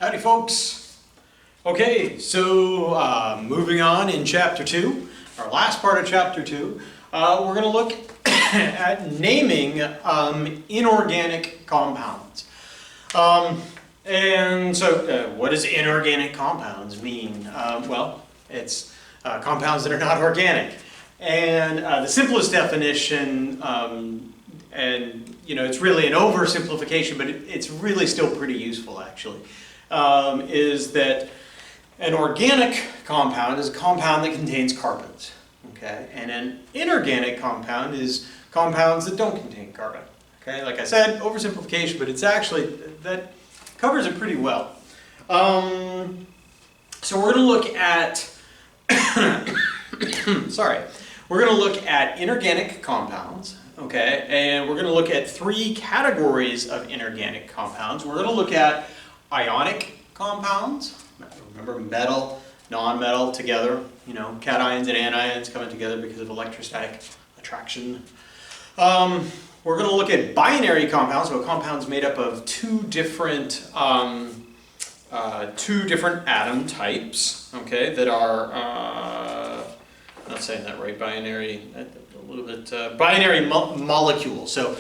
Howdy folks. Okay, so moving on in chapter 2, our last part of chapter 2, we're going to look at naming inorganic compounds. What does inorganic compounds mean? Well, it's compounds that are not organic. And the simplest definition, and it's really an oversimplification, but it's really still pretty useful actually, is that an organic compound is a compound that contains carbons, okay? And an inorganic compound is compounds that don't contain carbon, okay? Like I said, oversimplification, but it's actually, that covers it pretty well. So we're going to look at, we're going to look at inorganic compounds, okay? And we're going to look at 3 categories of inorganic compounds. We're going to look at ionic compounds. Remember, metal, non-metal together, cations and anions coming together because of electrostatic attraction. We're going to look at binary compounds, so compounds made up of two different atom types, okay, that are, I'm not saying that right, binary, a little bit, binary molecules. So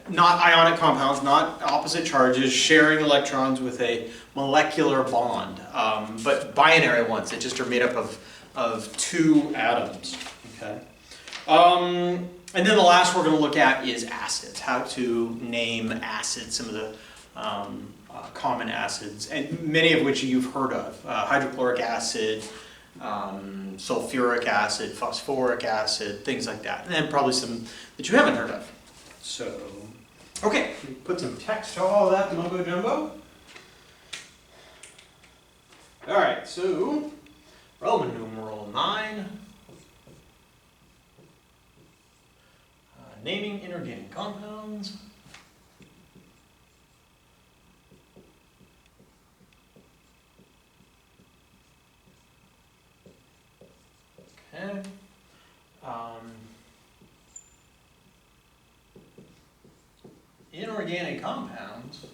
not ionic compounds, not opposite charges, sharing electrons with a molecular bond, but binary ones that just are made up of 2 atoms, okay? And then the last we're going to look at is acids, how to name acids, some of the common acids, and many of which you've heard of, hydrochloric acid, sulfuric acid, phosphoric acid, things like that, and then probably some that you haven't heard of. So, okay, put some text to all that mumbo jumbo. All right, so Roman numeral 9, naming inorganic compounds. Okay. Inorganic compounds.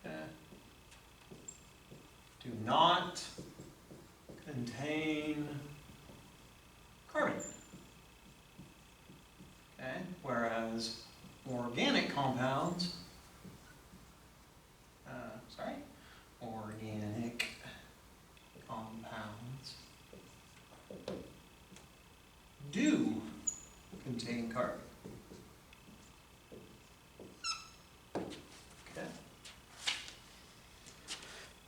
Okay. Do not contain carbon. Okay. Whereas organic compounds, organic compounds do contain carbon. Okay.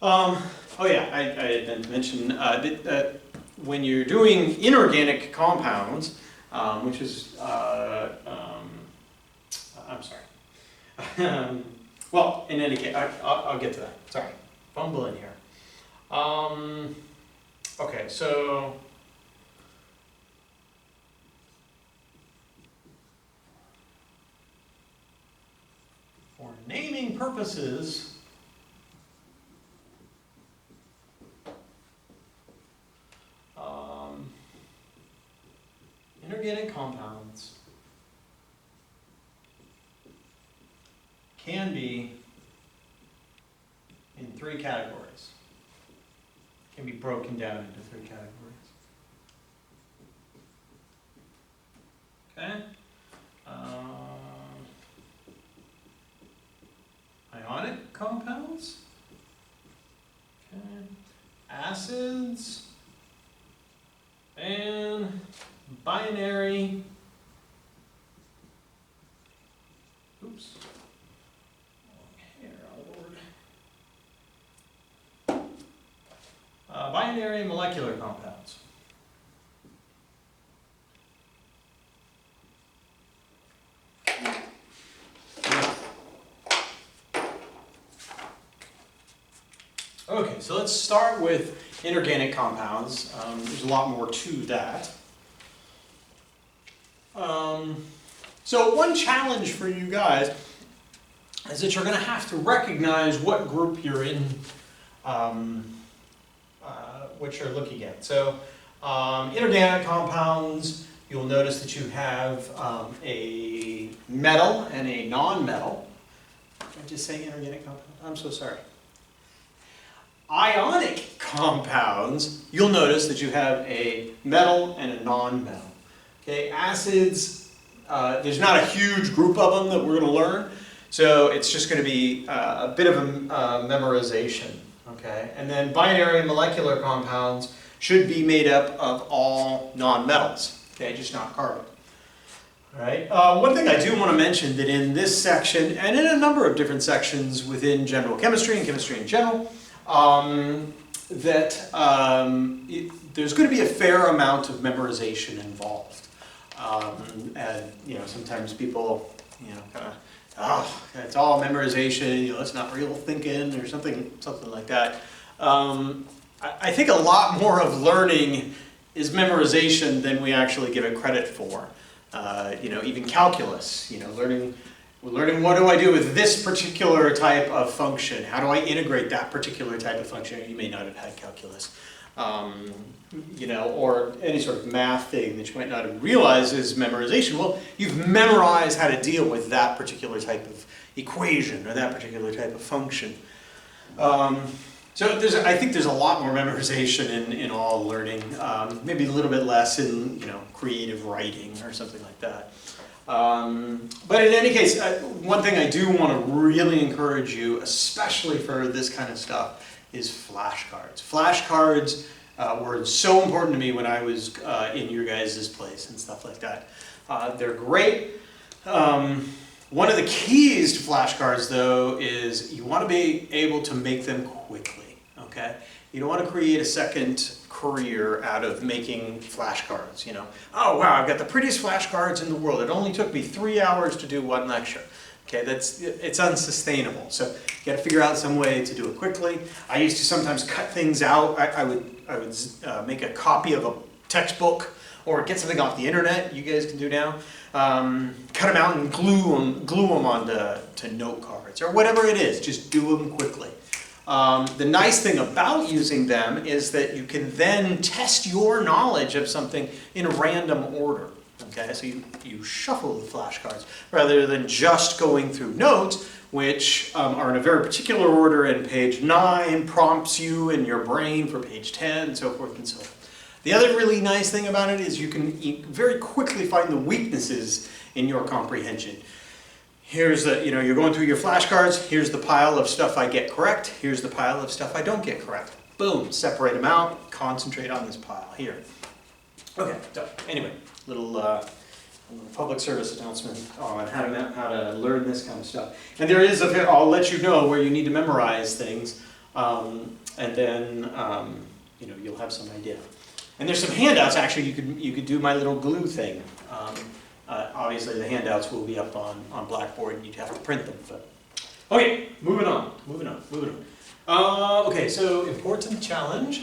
Oh yeah, I had meant to mention that when you're doing inorganic compounds, which is, I'm sorry. Well, in any case, I'll get to that. Sorry, fumbling here. Okay, so for naming purposes, inorganic compounds can be in 3 categories. Can be broken down into 3 categories. Okay. Ionic compounds. Okay. Acids. And binary. Oops. Binary molecular compounds. Okay, so let's start with inorganic compounds. There's a lot more to that. So one challenge for you guys is that you're going to have to recognize what group you're in, what you're looking at. So inorganic compounds, you'll notice that you have a metal and a non-metal. Did I just say inorganic compound? I'm so sorry. Ionic compounds, you'll notice that you have a metal and a non-metal. Okay, acids, there's not a huge group of them that we're going to learn, so it's just going to be a bit of a memorization. Okay, and then binary molecular compounds should be made up of all non-metals. Okay, just not carbon. All right. One thing I do want to mention that in this section, and in a number of different sections within general chemistry and chemistry in general, there's going to be a fair amount of memorization involved. And sometimes people, kind of, oh, it's all memorization. It's not real thinking or something like that. I think a lot more of learning is memorization than we actually give it credit for. Even calculus. Learning what do I do with this particular type of function? How do I integrate that particular type of function? You may not have had calculus. Or any sort of math thing that you might not have realized is memorization. Well, you've memorized how to deal with that particular type of equation or that particular type of function. So I think there's a lot more memorization in all learning, maybe a little bit less in creative writing or something like that. But in any case, one thing I do want to really encourage you, especially for this kind of stuff, is flashcards. Flashcards were so important to me when I was in your guys' place and stuff like that. They're great. One of the keys to flashcards, though, is you want to be able to make them quickly. Okay? You don't want to create a second career out of making flashcards. Oh wow, I've got the prettiest flashcards in the world. It only took me 3 hours to do one lecture. Okay, it's unsustainable. So you got to figure out some way to do it quickly. I used to sometimes cut things out. I would make a copy of a textbook or get something off the internet. You guys can do now. Cut them out and glue them onto note cards or whatever it is. Just do them quickly. The nice thing about using them is that you can then test your knowledge of something in a random order. Okay, so you shuffle the flashcards rather than just going through notes, which are in a very particular order, and page 9 prompts you in your brain for page 10, and so forth and so on. The other really nice thing about it is you can very quickly find the weaknesses in your comprehension. Here's you're going through your flashcards, here's the pile of stuff I get correct, here's the pile of stuff I don't get correct. Boom, separate them out, concentrate on this pile here. Okay, so anyway, little public service announcement on how to learn this kind of stuff. And there is I'll let you know where you need to memorize things, and then you'll have some idea. And there's some handouts actually. You could do my little glue thing. Obviously, the handouts will be up on Blackboard, and you'd have to print them. But okay, moving on. Okay, so important challenge.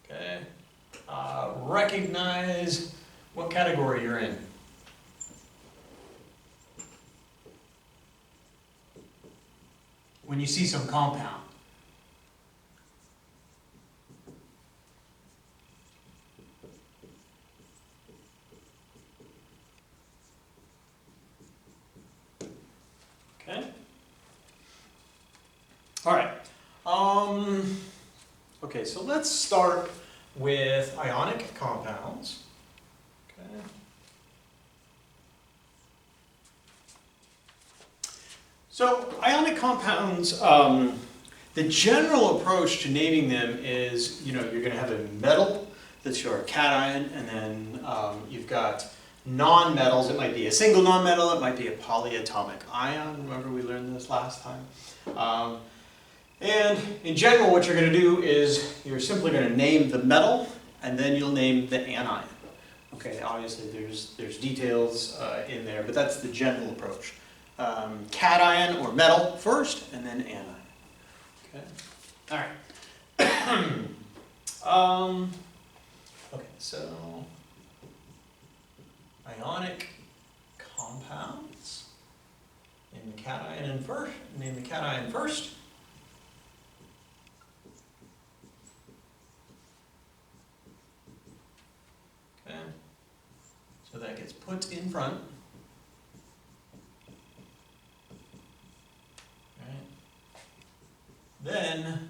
Okay, recognize what category you're in. When you see some compound. Okay. All right. Okay, so let's start with ionic compounds. Okay. So ionic compounds, the general approach to naming them is, you're going to have a metal that's your cation, and then you've got non-metals. It might be a single non-metal, it might be a polyatomic ion. Remember we learned this last time. And in general, what you're going to do is you're simply going to name the metal, and then you'll name the anion. Okay, obviously there's details in there, but that's the general approach. Cation or metal first, and then anion. Okay. All right. Okay, so ionic compounds. Name the cation first. Name the cation first. put in front. Right. Then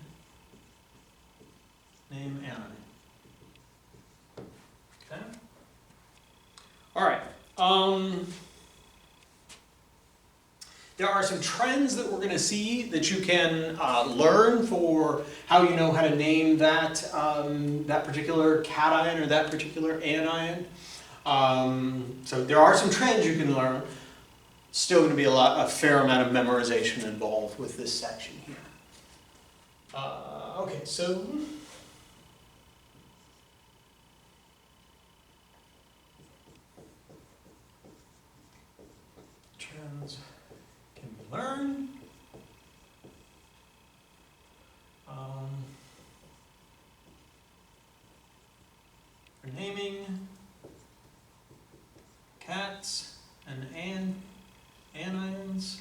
name anion. Okay. All right. There are some trends that we're going to see that you can learn for how you know how to name that that particular cation or that particular anion. So there are some trends you can learn. Still going to be a fair amount of memorization involved with this section here. Okay, so trends can be learned. For naming cats and anions.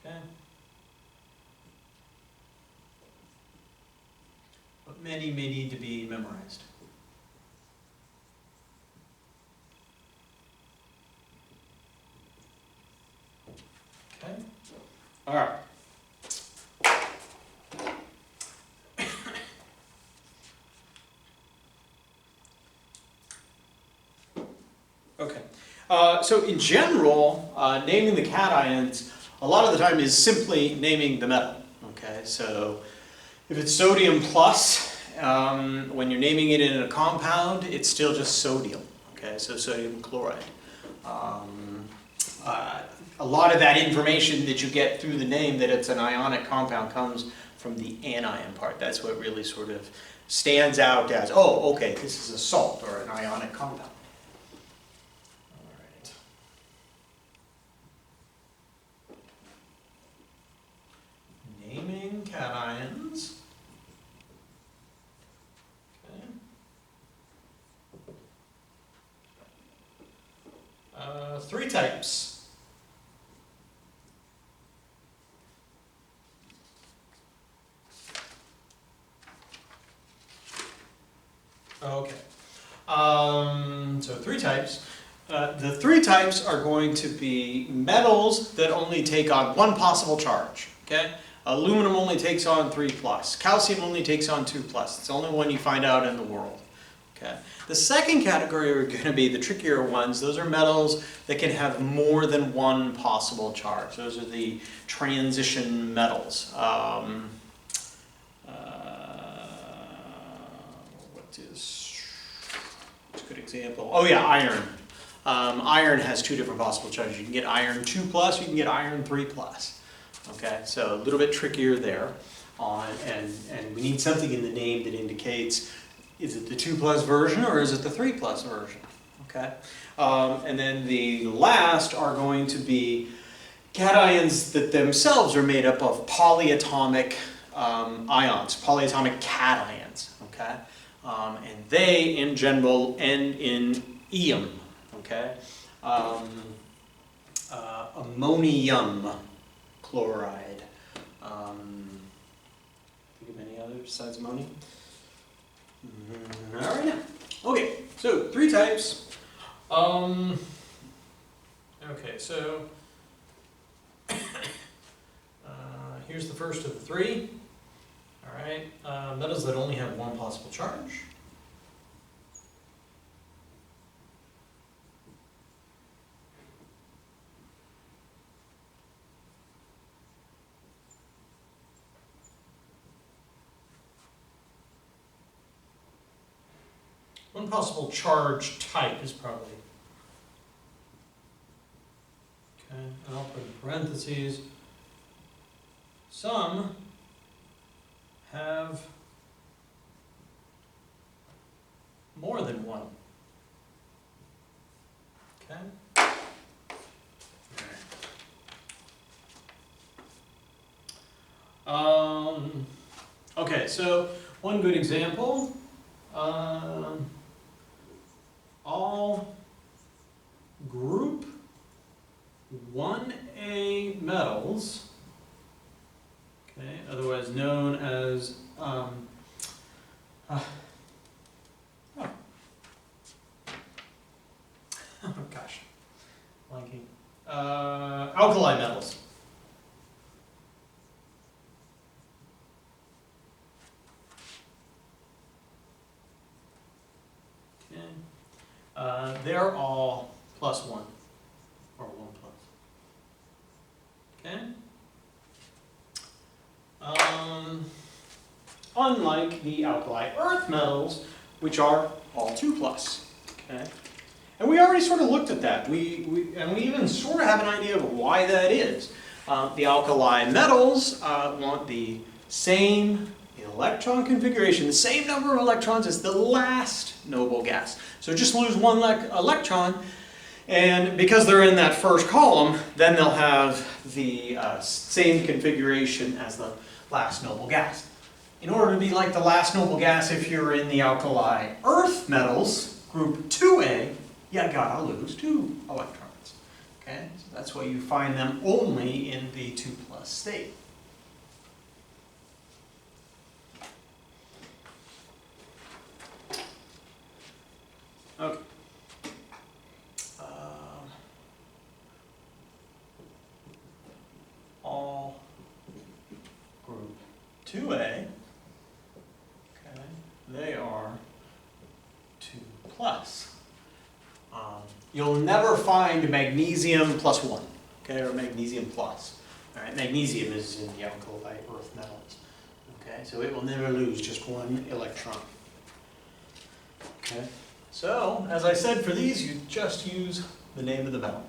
Okay. But many may need to be memorized. Okay. All right. Okay. So in general, naming the cations a lot of the time is simply naming the metal. Okay. So if it's sodium plus, when you're naming it in a compound, it's still just sodium. Okay. So sodium chloride. A lot of that information that you get through the name that it's an ionic compound comes from the anion part. That's what really sort of stands out as, oh, okay, this is a salt or an ionic compound. All right. Naming cations. Okay. 3 types. Okay, so 3 types. The 3 types are going to be metals that only take on 1 possible charge. Okay, aluminum only takes on 3+. Calcium only takes on 2+. It's the only one you find out in the world. Okay. The second category are going to be the trickier ones. Those are metals that can have more than 1 possible charge. Those are the transition metals. What's a good example? Oh yeah, iron. Iron has 2 different possible charges. You can get iron 2+, you can get iron 3+. Okay, so a little bit trickier there. And we need something in the name that indicates, is it the 2+ version or is it the 3+ version? Okay, and then the last are going to be cations that themselves are made up of polyatomic ions, polyatomic cations. Okay, and they in general end in ium. Okay, ammonium chloride. Think of any other besides ammonium? All right, now. Okay, so 3 types. Okay, so here's the first of the 3. All right, metals that only have 1 possible charge. One possible charge type is probably, okay, and I'll put in parentheses, some have more than 1. Okay. Okay, so one good example, all group 1A metals, okay, otherwise known as oh gosh, Alkali metals. Okay. They're all +1 or 1 plus. Okay. Unlike the alkali earth metals, which are all 2 plus. Okay. And we already sort of looked at that. We even sort of have an idea of why that is. The alkali metals want the same electron configuration, the same number of electrons as the last noble gas. So just lose one electron, and because they're in that first column, then they'll have the same configuration as the last noble gas. In order to be like the last noble gas, if you're in the alkali earth metals, group 2A, you gotta lose 2 electrons. Okay, so that's why you find them only in the 2 plus state. Okay. All group 2A, okay, they are 2 plus. You'll never find magnesium +1, okay, or magnesium plus. All right, magnesium is in the alkali earth metals. Okay, so it will never lose just 1 electron. Okay, so as I said, for these you just use the name of the metal.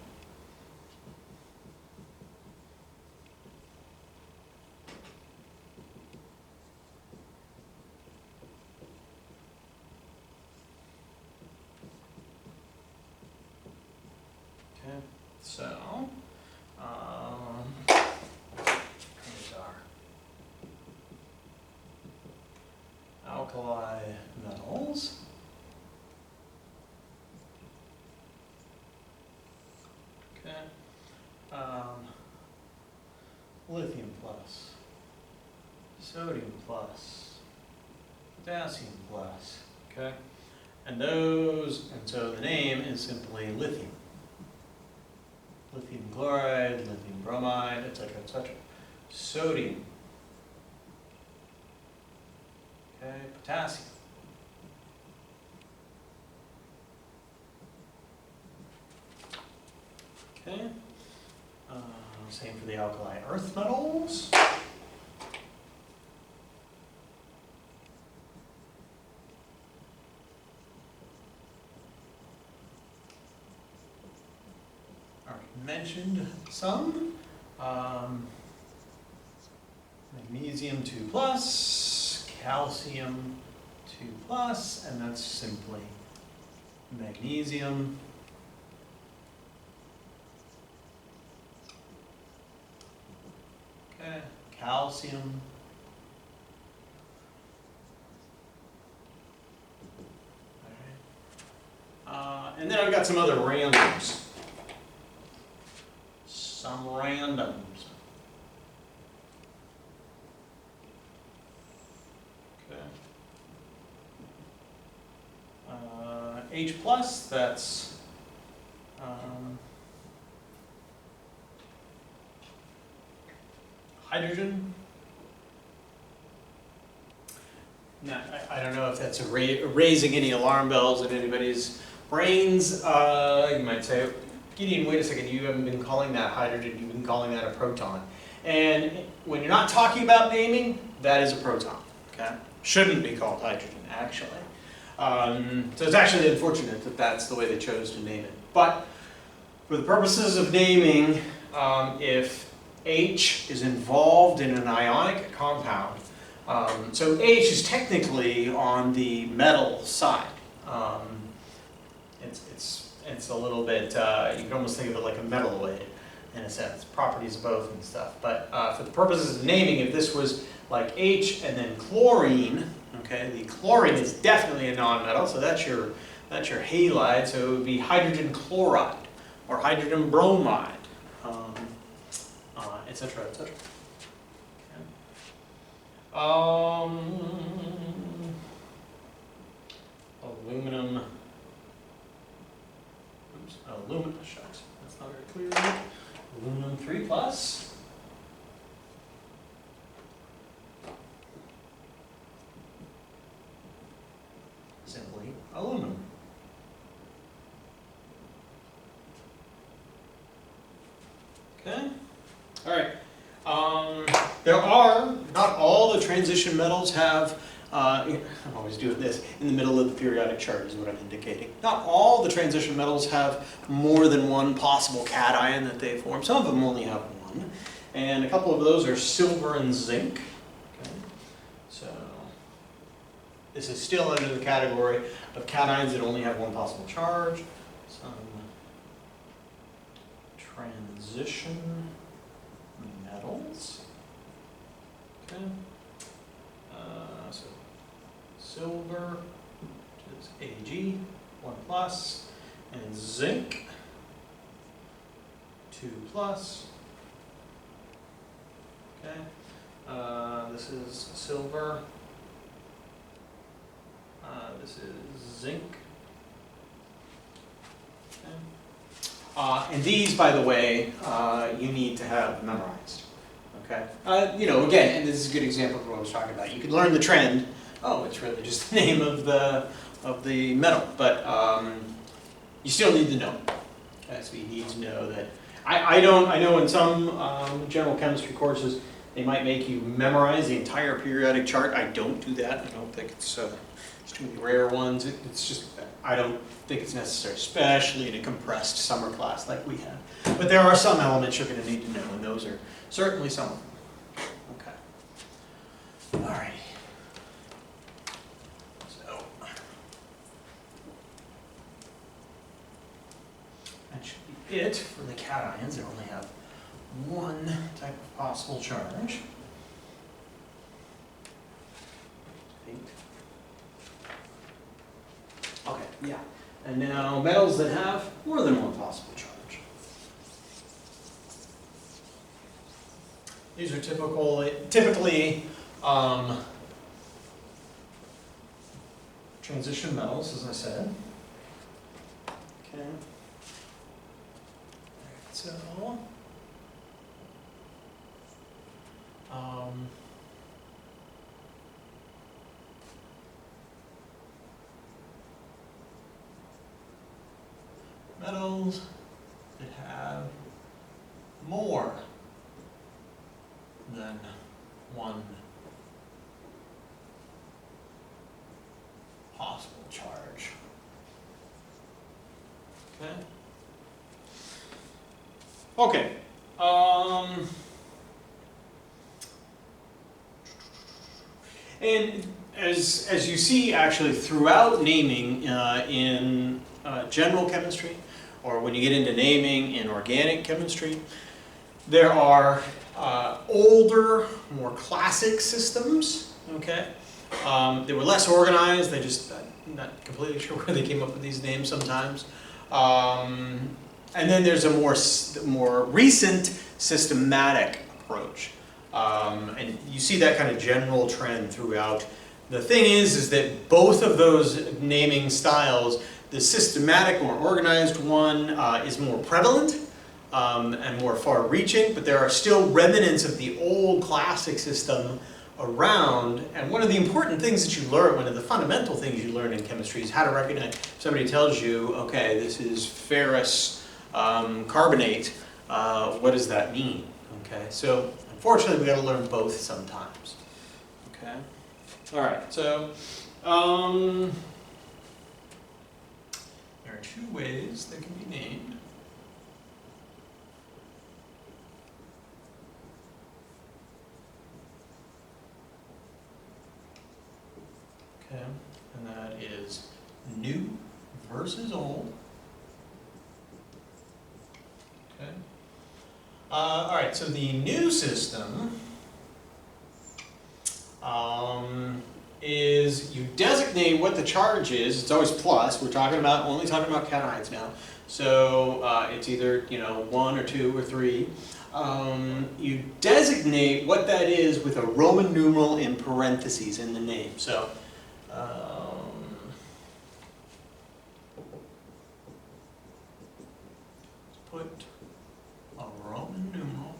Okay, so here's our alkali metals. Okay, lithium plus, sodium plus, potassium plus. Okay, and so the name is simply lithium. Lithium chloride, lithium bromide, etc., etc. Sodium. Okay, potassium. Okay. Same for the alkali earth metals. Mentioned some. Magnesium 2 plus, calcium 2 plus, and that's simply magnesium. Okay, calcium. All right. And then I've got some other randoms. Some randoms. Okay. H plus, that's hydrogen. Now, I don't know if that's raising any alarm bells in anybody's brains. You might say, Gideon, wait a second, you haven't been calling that hydrogen, you've been calling that a proton. And when you're not talking about naming, that is a proton, okay? Shouldn't be called hydrogen, actually. So it's actually unfortunate that that's the way they chose to name it. But for the purposes of naming, if H is involved in an ionic compound, so H is technically on the metal side. It's a little bit, you can almost think of it like a metalloid in a sense, properties of both and stuff. But for the purposes of naming, if this was like H and then chlorine, okay, the chlorine is definitely a nonmetal, so that's your halide, so it would be hydrogen chloride or hydrogen bromide, etc., etc. Aluminum. Oops, aluminum. Shucks, that's not very clear. plus simply aluminum. Okay. All right. There are, not all the transition metals have, I'm always doing this, in the middle of the periodic chart is what I'm indicating. Not all the transition metals have more than one possible cation that they form. Some of them only have one. And a couple of those are silver and zinc. Okay. So this is still under the category of cations that only have one possible charge. Some transition metals. Okay. So silver, which is Ag, 1 plus, and zinc, 2 plus. Okay. This is silver. This is zinc. Okay. And these, by the way, you need to have memorized. Okay. You know, again, and this is a good example of what I was talking about. You could learn the trend. Oh, it's really just the name of the metal, but you still need to know. Okay, so you need to know that. I know in some general chemistry courses they might make you memorize the entire periodic chart. I don't do that. I don't think it's too many rare ones. It's just I don't think it's necessary, especially in a compressed summer class like we have. But there are some elements you're going to need to know, and those are certainly some of them. Okay. All right. So that should be it for the cations. They only have one type of possible charge. 8. Okay, yeah. And now metals that have more than one possible charge. These are typically transition metals, as I said. Okay. So, metals that have more than one possible charge. Okay. Okay. And as you see, actually, throughout naming in general chemistry, or when you get into naming in organic chemistry, there are older, more classic systems. Okay, they were less organized. They just not completely sure where they came up with these names sometimes. And then there's a more recent systematic approach. And you see that kind of general trend throughout. The thing is that both of those naming styles, the systematic, more organized one is more prevalent and more far-reaching, but there are still remnants of the old classic system around. And one of the important things that you learn, one of the fundamental things you learn in chemistry is how to recognize. If somebody tells you, okay, this is ferrous carbonate, what does that mean? Okay, so unfortunately we got to learn both sometimes. Okay, all right, so there are two ways they can be named. Okay, and that is new versus old. Okay. All right, so the new system is you designate what the charge is. It's always plus. We're only talking about cations now. So it's either 1 or 2 or 3. You designate what that is with a Roman numeral in parentheses in the name. So put a Roman numeral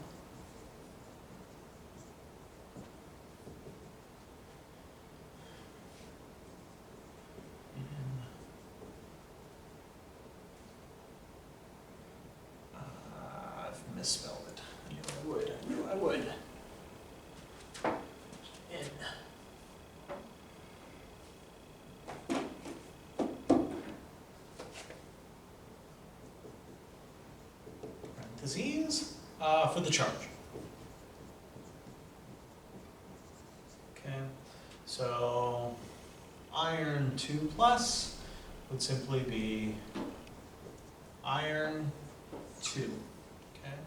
misspelled it. I knew I would. I knew I would. N. Parentheses for the charge. Okay, so iron 2 plus would simply be iron 2. Okay,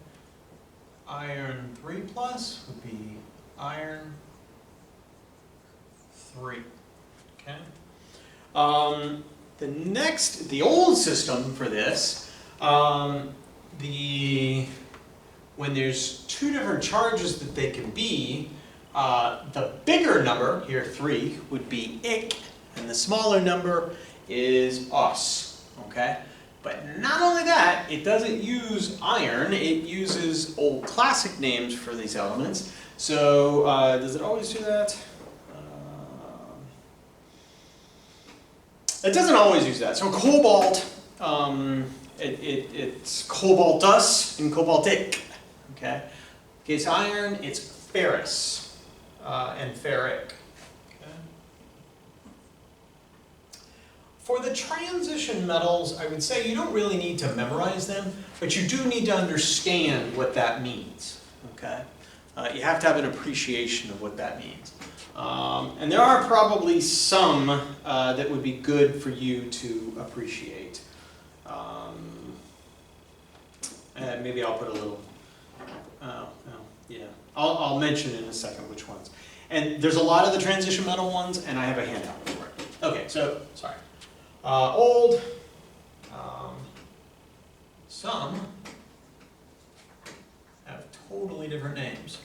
iron 3 plus would be iron 3. Okay. The old system for this, when there's two different charges that they can be, the bigger number, here 3, would be ich, and the smaller number is us, okay? But not only that, it doesn't use iron, it uses old classic names for these elements. So, does it always do that? It doesn't always use that. So cobalt, it's cobaltus and cobaltic, okay? Against iron, it's ferrous and ferric. Okay? For the transition metals, I would say you don't really need to memorize them, but you do need to understand what that means, okay? You have to have an appreciation of what that means. And there are probably some that would be good for you to appreciate. And maybe I'll put a little, yeah, I'll mention in a second which ones. And there's a lot of the transition metal ones, and I have a handout for it. Okay, so, sorry. Old, some have totally different names.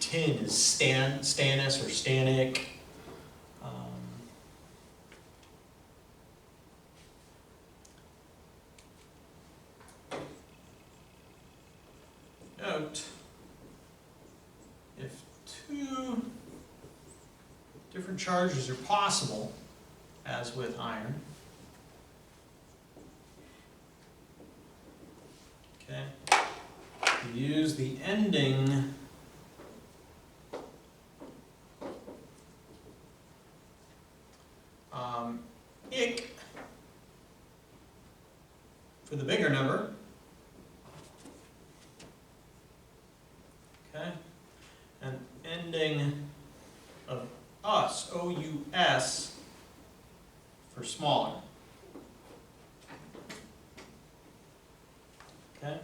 Tin is Stannis or Stanic. Note, if two different charges are possible, as with iron, okay, you use the ending ich for the bigger number, okay, and ending of us, O-U-S, for smaller, okay.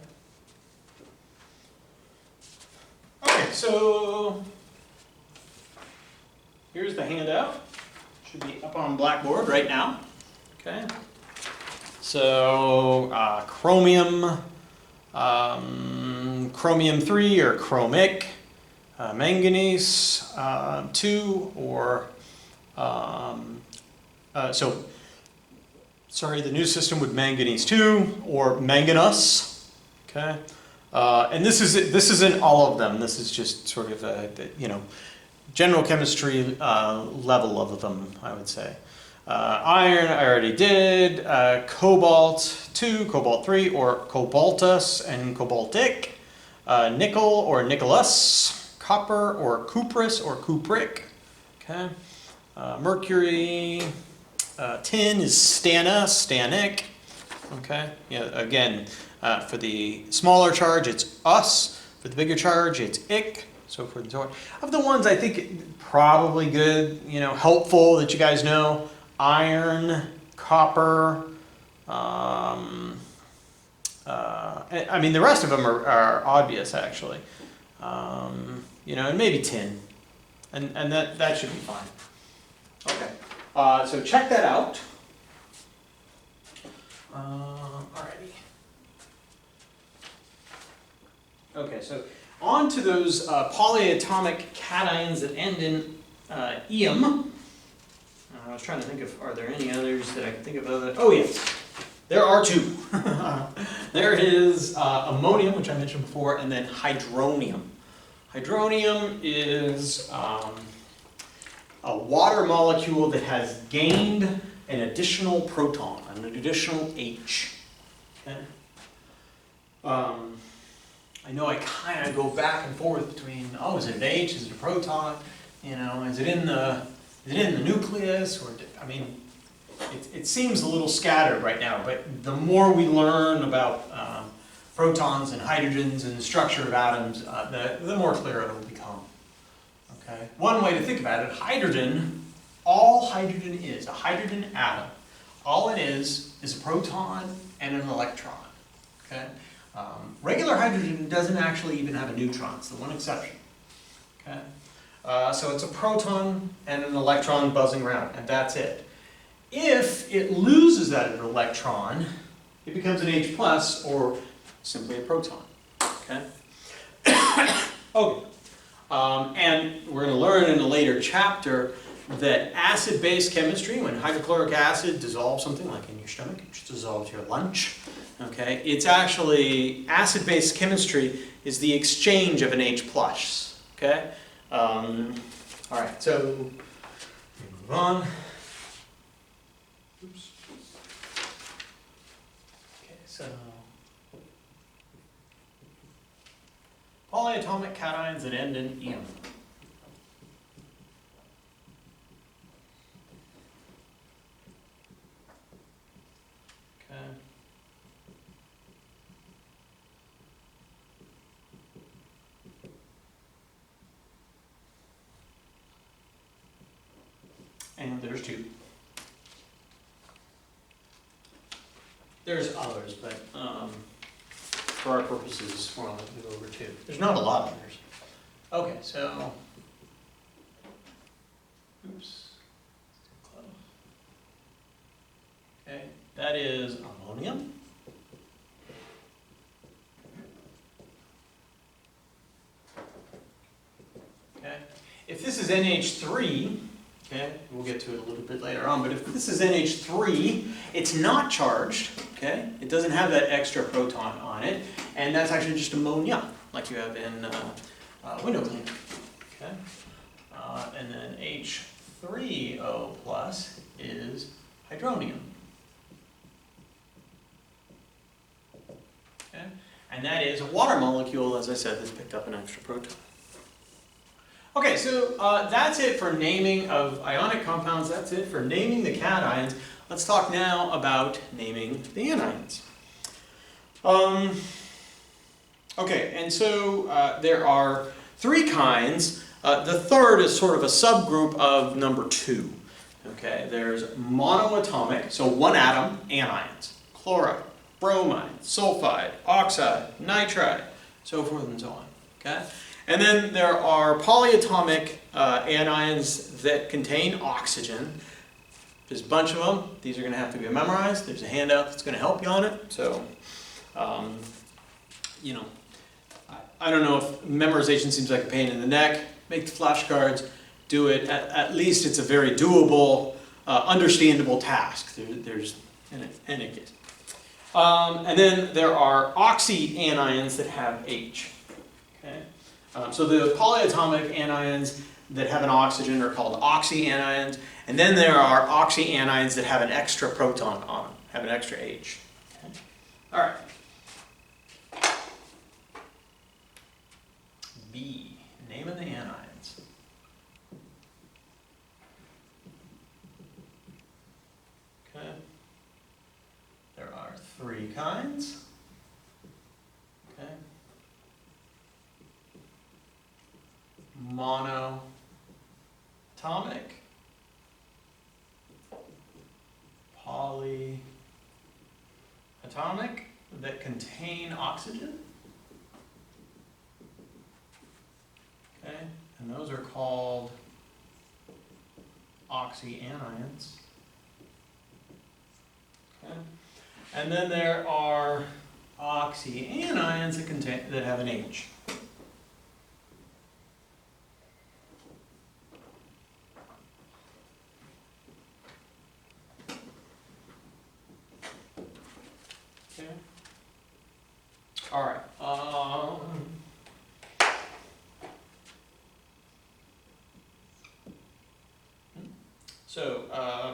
Okay, so here's the handout. Should be up on Blackboard right now. Okay. So chromium, chromium 3 or chromic, manganese 2 or so. Sorry, the new system would manganese 2 or manganous. Okay. And this isn't all of them. This is just sort of a, general chemistry level of them, I would say. Iron, I already did. Cobalt 2, cobalt 3, or cobaltus and cobaltic. Nickel or nicholas. Copper or cuprous or cupric. Okay. Mercury. Tin is stanic. Okay. Yeah. Again, for the smaller charge, it's us. For the bigger charge, it's ich. So forth and so on. Of the ones I think probably good, helpful that you guys know, iron, copper, I mean the rest of them are obvious actually, and maybe tin, and that should be fine. Okay, so check that out. Alrighty. Okay, so on to those polyatomic cations that end in -ium. I was trying to think of, are there any others that I can think of other? Oh yes, there are two. There is ammonium, which I mentioned before, and then hydronium. Hydronium is a water molecule that has gained an additional proton, an additional H. Okay? I know I kind of go back and forth between, oh, is it an H, is it a proton, you know, is it in the nucleus, or, I mean, it seems a little scattered right now, but the more we learn about protons and hydrogens and the structure of atoms, the more clear it will become. Okay? One way to think about it, hydrogen, all hydrogen is, a hydrogen atom, all it is a proton and an electron. Okay? Regular hydrogen doesn't actually even have a neutron, it's the one exception. Okay? So it's a proton and an electron buzzing around, and that's it. If it loses that electron, it becomes an H+, or simply a proton. Okay? Okay. And we're going to learn in a later chapter that acid-base chemistry, when hydrochloric acid dissolves something like in your stomach, it just dissolves your lunch. Okay? It's actually, acid-base chemistry is the exchange of an H+. Okay? All right, so move on. Oops. Okay, so polyatomic cations that end in -ion. Okay. And there's two. There's others, but for our purposes, we're only going to go over two. There's not a lot of others. Okay, so, oops, close. Okay, that is ammonium. Okay, if this is NH3, okay, we'll get to it a little bit later on, but if this is NH3, it's not charged, okay? It doesn't have that extra proton on it, and that's actually just ammonia, like you have in window cleaner, okay? And then H3O plus is hydronium, okay? And that is a water molecule, as I said, that's picked up an extra proton. Okay, so that's it for naming of ionic compounds. That's it for naming the cations. Let's talk now about naming the anions. Okay, and so there are three kinds. The third is sort of a subgroup of number 2. Okay, there's monoatomic, so one atom, anions. Chloride, bromide, sulfide, oxide, nitride, so forth and so on. Okay? And then there are polyatomic anions that contain oxygen. There's a bunch of them. These are going to have to be memorized. There's a handout that's going to help you on it. So, you know, I don't know if memorization seems like a pain in the neck. Make the flashcards. Do it. At least it's a very doable, understandable task. There's in any case. And then there are oxyanions that have H. Okay. So the polyatomic anions that have an oxygen are called oxyanions, and then there are oxyanions that have an extra proton on, have an extra H. Okay. All right. B, name of the anions. Okay. There are 3 kinds. Okay. Monoatomic, polyatomic that contain oxygen. Okay, and those are called oxyanions. Okay, and then there are oxyanions that have an H. Okay. All right. So,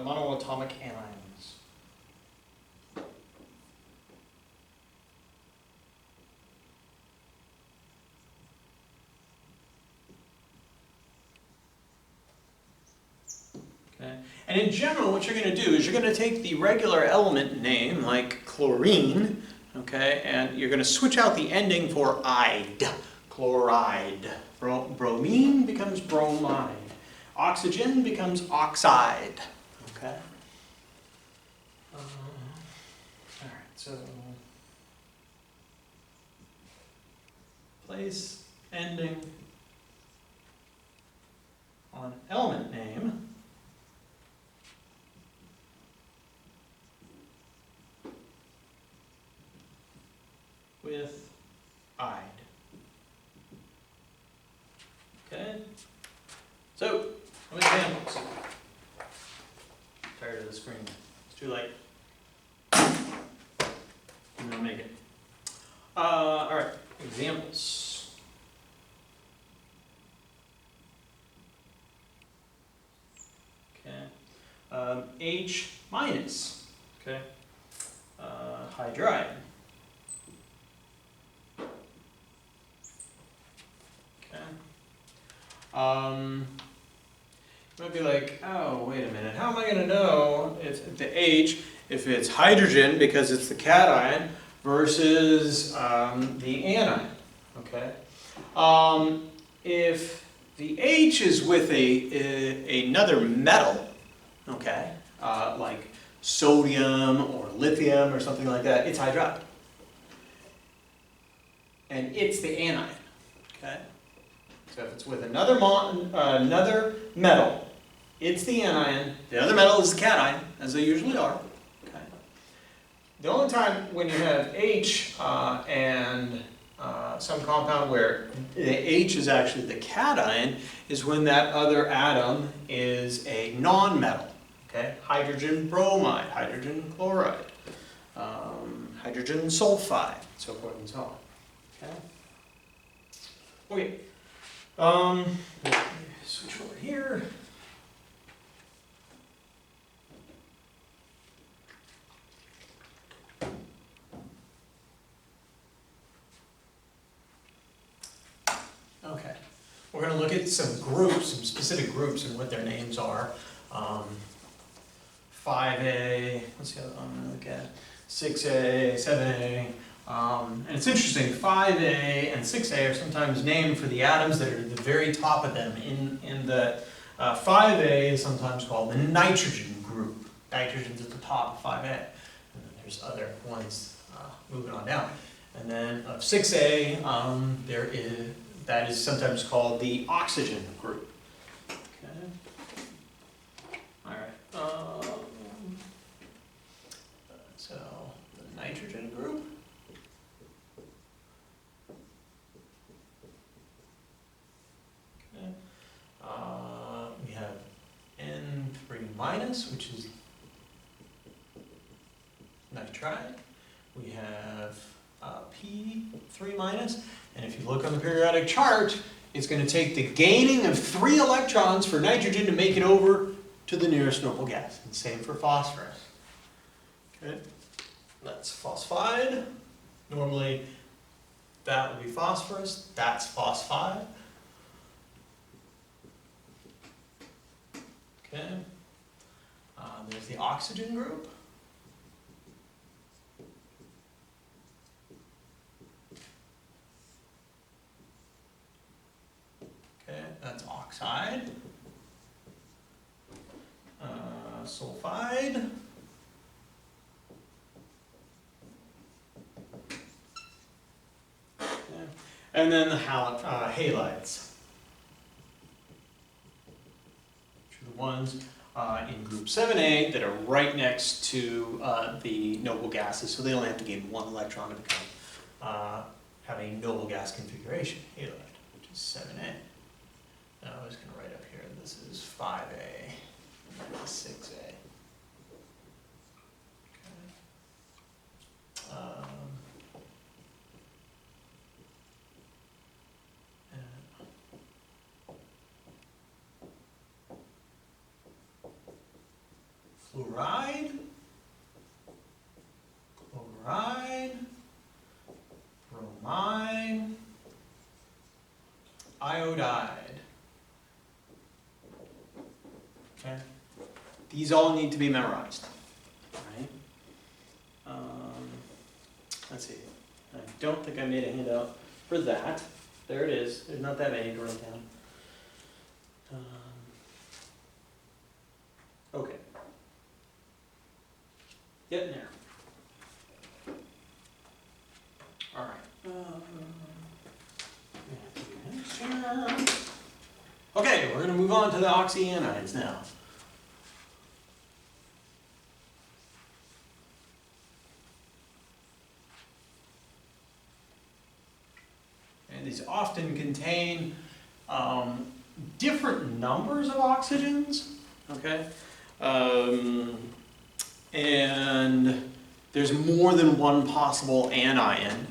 monoatomic anions. Okay. And in general, what you're going to do is you're going to take the regular element name, like chlorine, okay, and you're going to switch out the ending for "ide," chloride. Bromine becomes bromide. Oxygen becomes oxide. Okay. All right. So place ending on element name with "ide." Okay. So, some examples. Tired of the screen. It's too late. I'm gonna make it. All right. Examples. Okay. H minus. Okay. Hydride. Okay. You might be like, oh, wait a minute, how am I going to know if the H, if it's hydrogen because it's the cation versus the anion, okay? If the H is with another metal, okay, like sodium or lithium or something like that, it's hydride. And it's the anion, okay? So if it's with another metal, it's the anion. The other metal is the cation, as they usually are. Okay. The only time when you have H and some compound where the H is actually the cation is when that other atom is a non-metal. Okay, hydrogen bromide, hydrogen chloride, hydrogen sulfide, so forth and so on. Okay. Okay. Switch over here. Okay. We're going to look at some groups, some specific groups and what their names are. 5A, what's the other one I'm going to look at? 6A, 7A. And it's interesting, 5A and 6A are sometimes named for the atoms that are at the very top of them. In the 5A is sometimes called the nitrogen group. Nitrogen's at the top of 5A. And then there's other ones moving on down. And then of 6A, that is sometimes called the oxygen group. Okay. All right. So the nitrogen group. Okay. We have N3 minus, which is nitride. We have P3 minus, and if you look on the periodic chart, it's going to take the gaining of 3 electrons for nitrogen to make it over to the nearest noble gas, and same for phosphorus. Okay, that's phosphide. Normally, that would be phosphorus. That's phosphide. Okay. There's the oxygen group. Okay, that's oxide. Sulfide. Okay. And then the halides. Which are the ones in group 7A that are right next to the noble gases, so they only have to gain 1 electron to become have a noble gas configuration, halide, which is 7A. Now I was going to write up here, this is 5A, and this is 6A. Okay. Chloride, chloride, bromide, iodide. Okay? These all need to be memorized. Right? Let's see. I don't think I made a handout for that. There it is. There's not that many to write down. Okay. Getting there. All right. Okay, we're going to move on to the oxyanides now. And these often contain different numbers of oxygens, okay? And there's more than one possible anion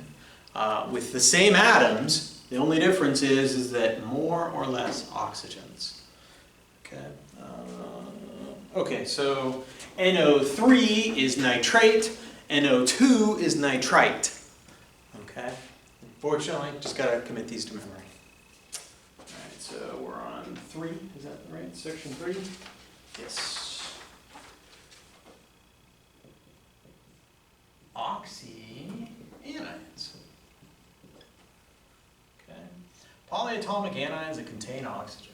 with the same atoms. The only difference is that more or less oxygens. Okay. Okay, so NO3 is nitrate, NO2 is nitrite. Okay. Unfortunately, just gotta commit these to memory. All right, so we're on 3. Is that right? Section 3. Yes. Oxyanions. Okay. Polyatomic anions that contain oxygen.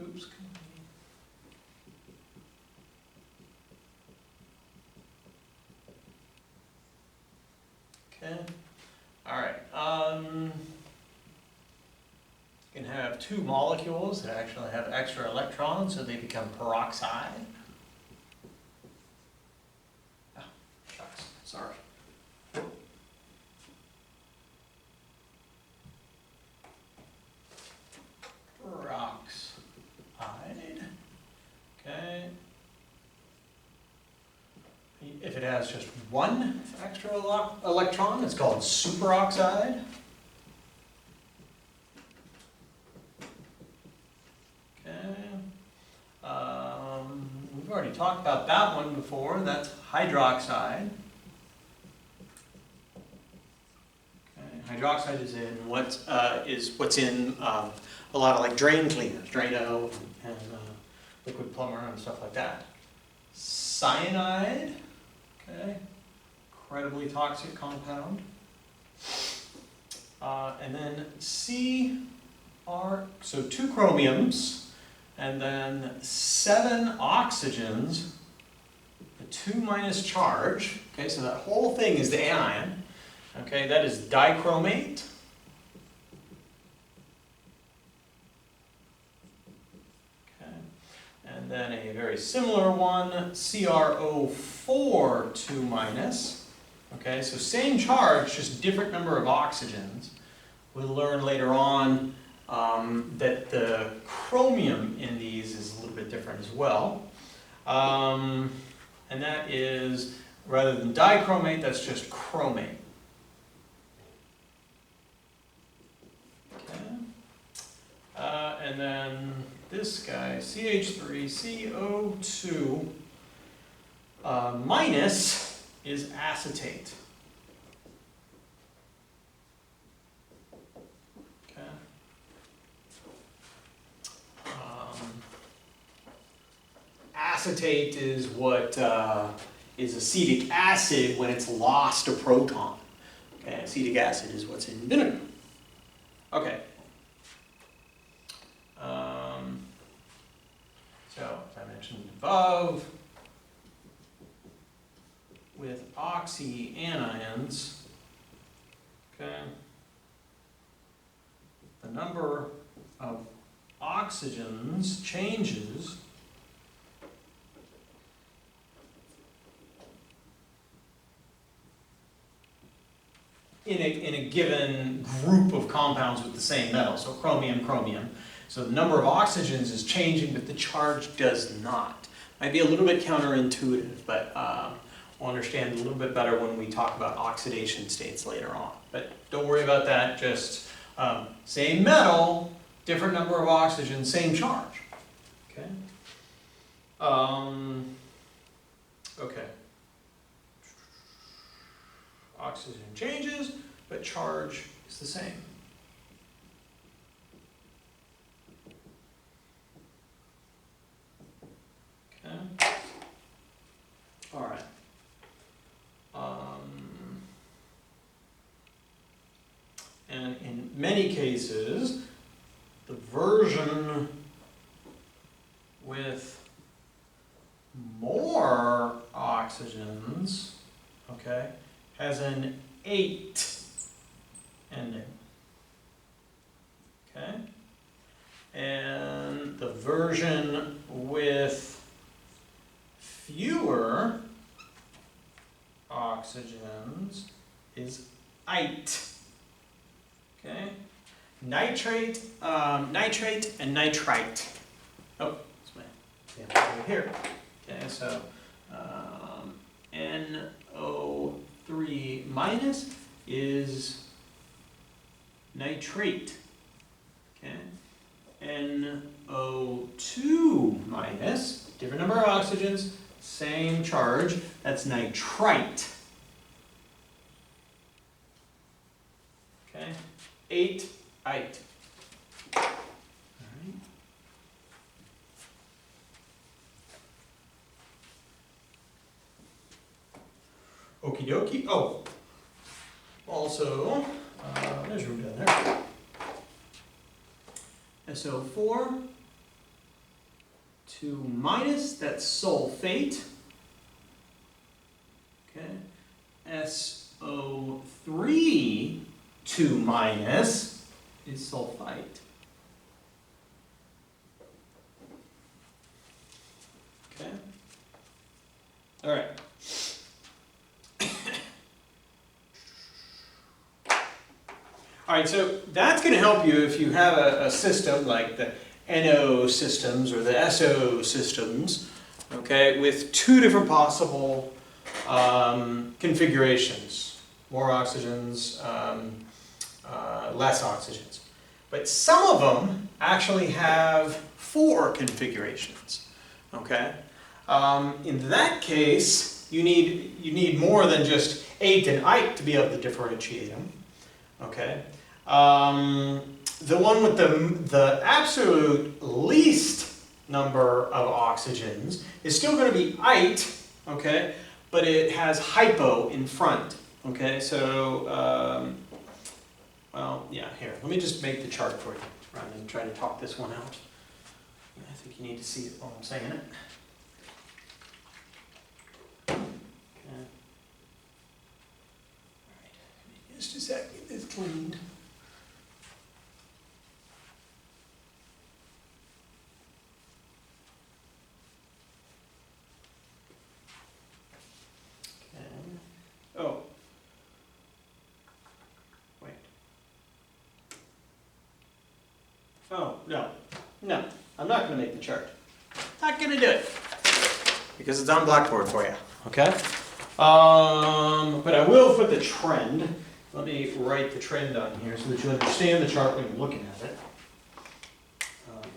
Oops. Okay. All right. You can have two molecules that actually have extra electrons, so they become peroxide. Oh, shucks. Sorry. Peroxide. Okay. If it has just one extra electron, it's called superoxide. Okay. We've already talked about that one before. That's hydroxide. Okay. Hydroxide is in what's in a lot of like drain cleaners, Drano and liquid plumber and stuff like that. Cyanide. Okay, incredibly toxic compound. And then so 2 chromiums, and then 7 oxygens, a 2 minus charge. Okay, so that whole thing is the anion. Okay, that is dichromate. Okay, and then a very similar one, CrO4 2 minus. Okay, so same charge, just different number of oxygens. We'll learn later on that the chromium in these is a little bit different as well. And that is, rather than dichromate, that's just chromate. Okay. And then this guy, CH3CO2 minus is acetate. Okay. Acetate is what is acetic acid when it's lost a proton. Okay, acetic acid is what's in vinegar. Okay. So, as I mentioned above, with oxyanions, okay, the number of oxygens changes in a given group of compounds with the same metal, so chromium, chromium. So the number of oxygens is changing, but the charge does not. Might be a little bit counterintuitive, but we'll understand a little bit better when we talk about oxidation states later on. But don't worry about that, just Same metal, different number of oxygens, same charge. Okay. Okay. Oxygen changes, but charge is the same. Okay. All right. And in many cases, the version with more oxygens, okay, has an 8 ending. Okay? And the version with fewer oxygens is ite. Okay? Nitrate, nitrate, and nitrite. Oh, that's my example right here. Okay, so NO3 minus is nitrate. Okay? NO2 minus, different number of oxygens, same charge, that's nitrite. Okay? 8, ite. All right. Okie dokie. Oh, also, there's room down there. SO4, 2 minus, that's sulfate. Okay. SO3, 2 minus, is sulfite. Okay. All right. All right, so that's going to help you if you have a system like the NO systems or the SO systems, okay, with two different possible configurations. More oxygens, less oxygens. But some of them actually have 4 configurations, okay? In that case, you need more than just 8 and ite to be able to differentiate them, okay? The one with the absolute least number of oxygens is still going to be ite, okay? But it has hypo in front, okay? So, well, yeah, here. Let me just make the chart for you rather than try to talk this one out. I think you need to see it while I'm saying it. Okay. All right. Just a sec, get this cleaned. Oh, wait. Oh, no, I'm not going to make the chart. Not going to do it. Because it's on Blackboard for you, okay? But I will put the trend. Let me write the trend on here so that you understand the chart when you're looking at it.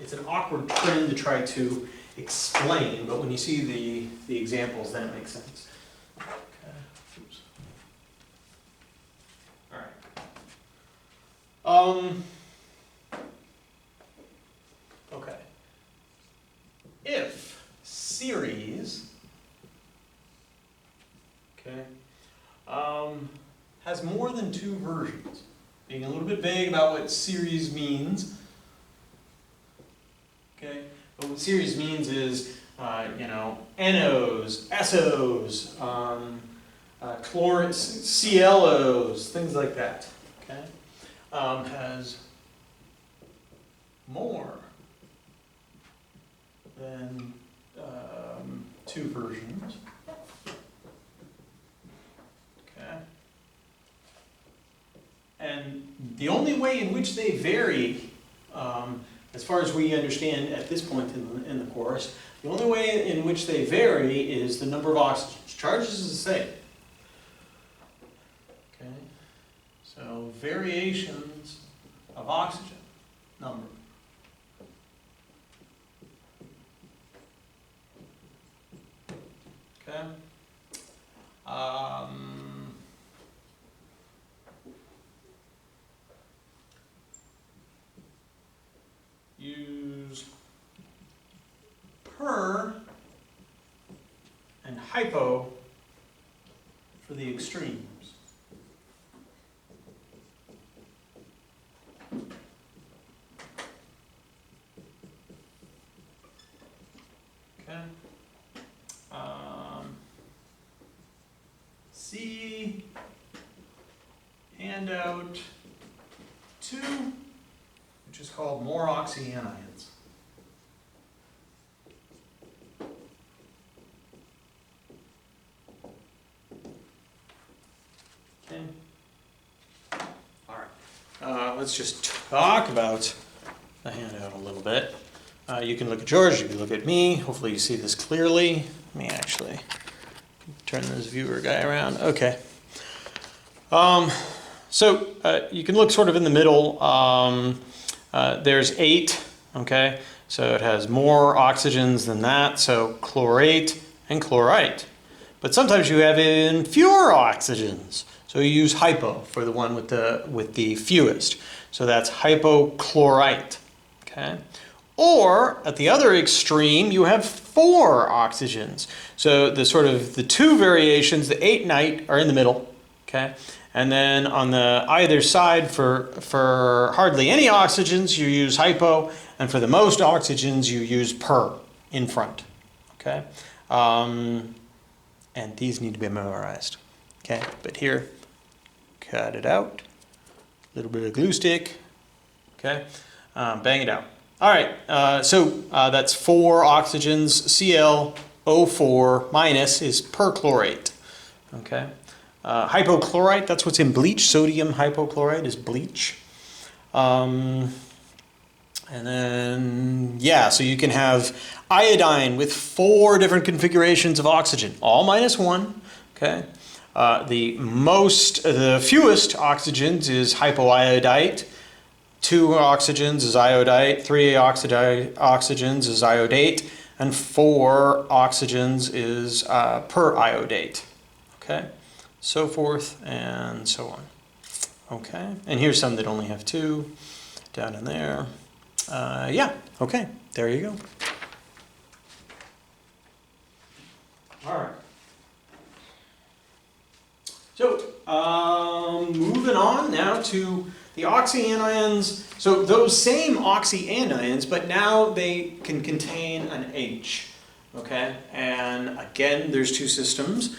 It's an awkward trend to try to explain, but when you see the examples, then it makes sense. Okay. If series, okay, has more than 2 versions, being a little bit vague about what series means, okay, but what series means is, you know, NOs, SOs, CLOs, things like that, okay? Has more than 2 versions. Okay. And the only way in which they vary, as far as we understand at this point in the course, the only way in which they vary is the number of oxygens. Charges is the same. Okay. So variations of oxygen number. Okay. Use per and hypo for the extremes. Okay. C handout 2, which is called more oxyanions. Okay. All right. Let's just talk about the handout a little bit. You can look at George, you can look at me. Hopefully you see this clearly. Let me actually turn this viewer guy around. Okay. So you can look sort of in the middle. There's 8, okay? So it has more oxygens than that, so chlorate and chlorite. But sometimes you have even fewer oxygens. So you use hypo for the one with the fewest. So that's hypochlorite, okay? Or at the other extreme, you have 4 oxygens. So the sort of the 2 variations, the 8 and 8 are in the middle, okay? And then on the either side for hardly any oxygens, you use hypo, and for the most oxygens, you use per in front, okay? And these need to be memorized, okay? But here, cut it out, a little bit of glue stick, okay? Bang it out. All right, so that's 4 oxygens. ClO4 minus is perchlorate, okay? Hypochlorite, that's what's in bleach. Sodium hypochlorite is bleach. And then, yeah, so you can have iodine with 4 different configurations of oxygen, all minus 1, okay? The fewest oxygens is hypoiodite. 2 oxygens is iodite, 3 oxygens is iodate, and 4 oxygens is periodate, okay? So forth and so on, okay? And here's some that only have 2, down in there. Yeah, okay, there you go. All right. So, moving on now to the oxyanions. So those same oxyanions, but now they can contain an H, okay? And again, there's 2 systems.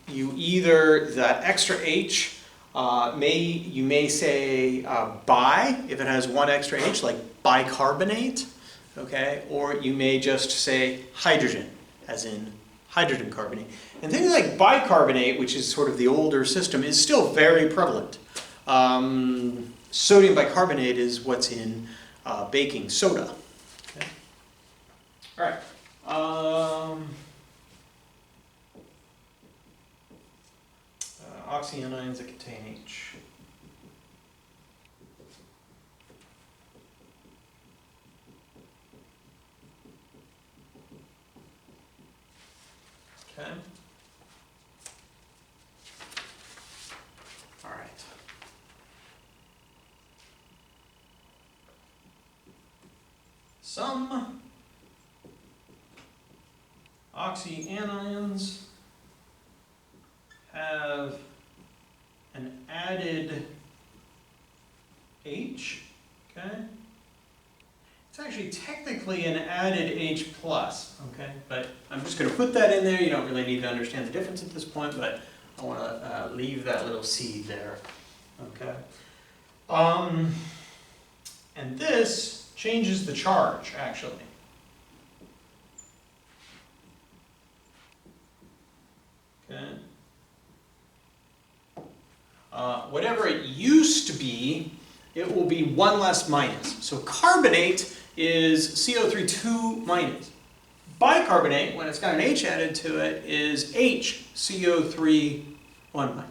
You either, that extra H, you may say bi, if it has 1 extra H, like bicarbonate, okay? Or you may just say hydrogen, as in hydrogen carbonate. And things like bicarbonate, which is sort of the older system, is still very prevalent. Sodium bicarbonate is what's in baking soda. Okay. All right. Oxyanions that contain H. Okay. All right. Some oxyanions have an added H, okay? It's actually technically an added H plus, okay? But I'm just going to put that in there. You don't really need to understand the difference at this point, but I want to leave that little seed there, okay? And this changes the charge, actually. Okay. Whatever it used to be, it will be 1 less minus. So carbonate is CO3 2 minus. Bicarbonate, when it's got an H added to it, is HCO3 1 minus.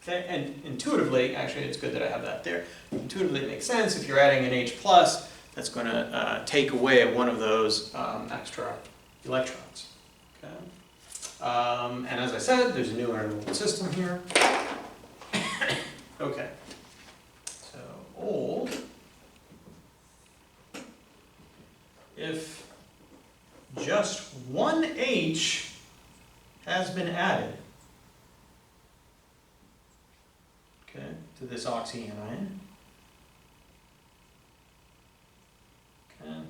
Okay, and intuitively, actually it's good that I have that there, intuitively it makes sense. If you're adding an H plus, that's going to take away one of those extra electrons. Okay? And as I said, there's a new and old system here. Okay, so old, if just one H has been added, okay, to this oxyanion, okay,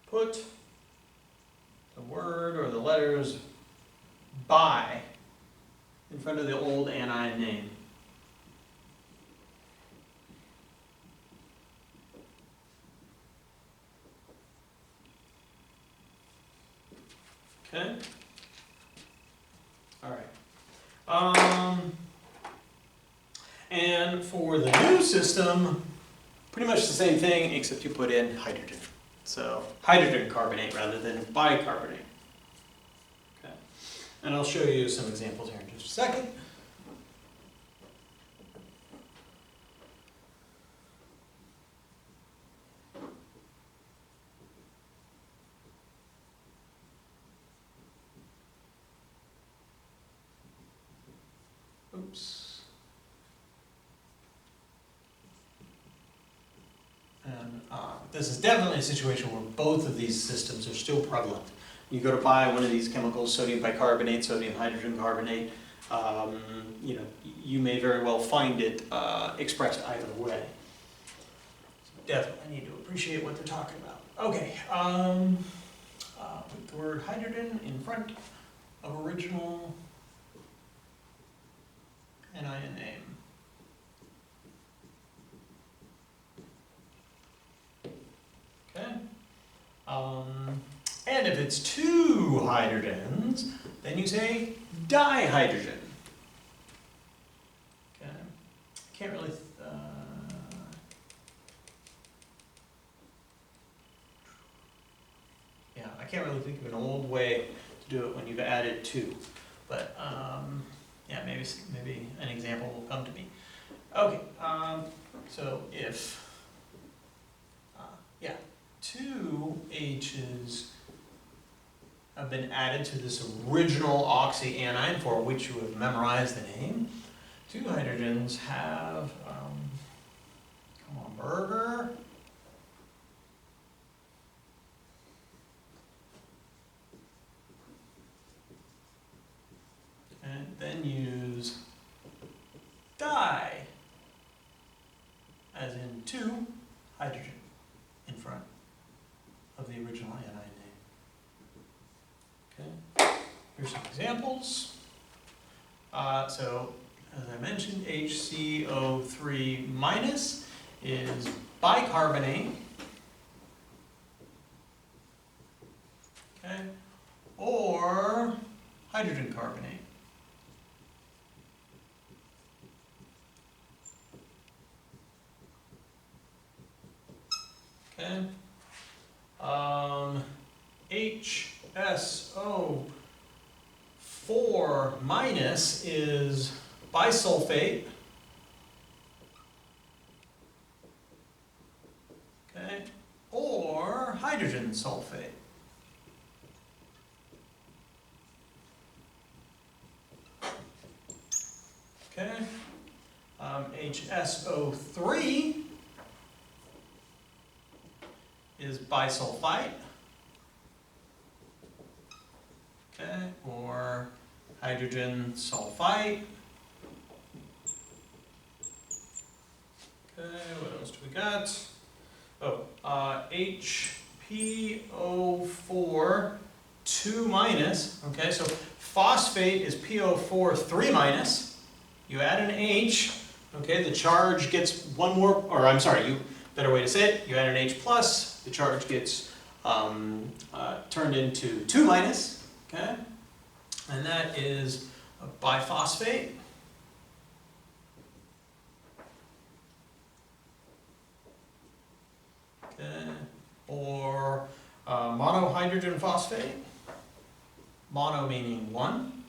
put the word or the letters bi in front of the old anion name. Okay? All right. And for the new system, pretty much the same thing, except you put in hydrogen. So hydrogen carbonate rather than bicarbonate. Okay. And I'll show you some examples here in just a second. Oops. And this is definitely a situation where both of these systems are still prevalent. You go to buy one of these chemicals, sodium bicarbonate, sodium hydrogen carbonate, you know, you may very well find it expressed either way. So definitely need to appreciate what they're talking about. Okay, put the word hydrogen in front of original anion name. Okay. And if it's two hydrogens, then you say dihydrogen. Okay. Can't really. Yeah, I can't really think of an old way to do it when you've added two, but yeah, maybe an example will come to me. Okay. So if yeah, two H's have been added to this original oxyanion for which you have memorized the name. Two hydrogens have, come on, burger. And then use di, as in two hydrogen in front of the original anion name. Okay, here's some examples. So, as I mentioned, HCO3 minus is bicarbonate. Okay, or hydrogen carbonate. Okay. HSO4 minus is bisulfate. Okay. Or hydrogen sulfate. Okay. HSO3 is bisulfite, okay, or hydrogen sulfite. Okay, what else do we got? Oh, HPO4 2 minus. Okay, so phosphate is PO4 3 minus. You add an H. Okay, the charge gets one more, or I'm sorry, better way to say it, you add an H plus. The charge gets turned into 2 minus, okay? And that is a biphosphate. Okay, or monohydrogen phosphate. Mono meaning one.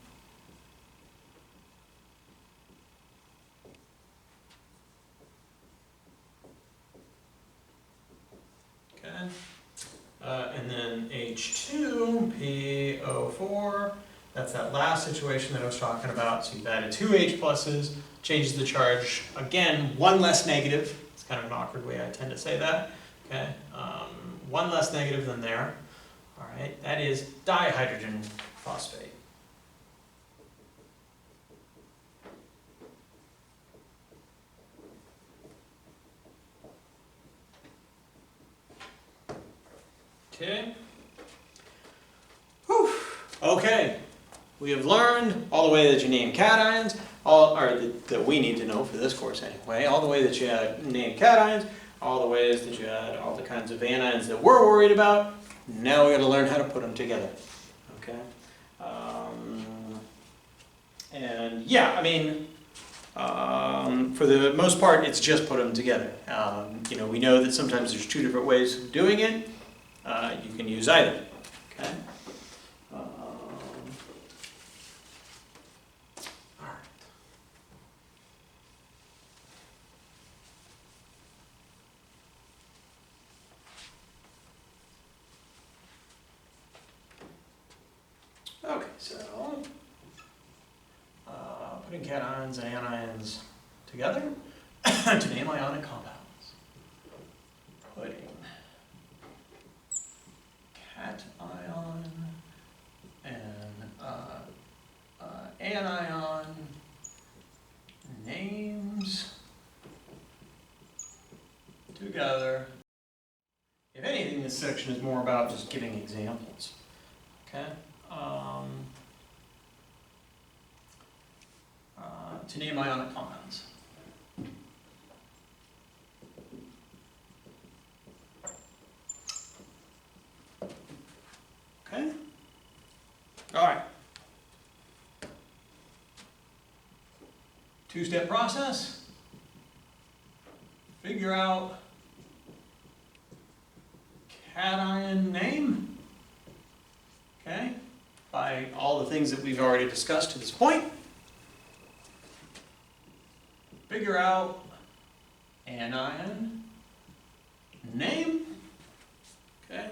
Okay. And then H2PO4, that's that last situation that I was talking about. So you've added two H pluses, changes the charge, again, one less negative. It's kind of an awkward way I tend to say that. Okay, one less negative than there. All right, that is dihydrogen phosphate. Okay. Whew. Okay. We have learned all the way that you name cations, that we need to know for this course anyway, all the way that you name cations, all the ways that you add all the kinds of anions that we're worried about. Now we got to learn how to put them together. Okay. And yeah, I mean, for the most part, it's just put them together. You know, we know that sometimes there's two different ways of doing it. You can use either. Okay. Okay, so putting cations and anions together to name ionic compounds. Putting cation and anion names together. If anything, this section is more about just giving examples. Okay. To name ionic compounds. Okay? All right. Two-step process. Figure out cation name. Okay? By all the things that we've already discussed to this point. Figure out anion name. Okay?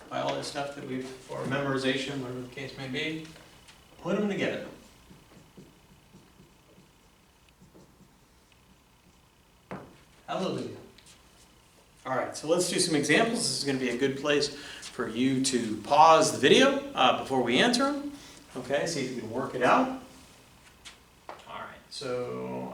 By all this stuff that we've, or memorization, whatever the case may be. Put them together. Hallelujah. All right, so let's do some examples. This is going to be a good place for you to pause the video before we answer them. Okay, see if you can work it out. All right, so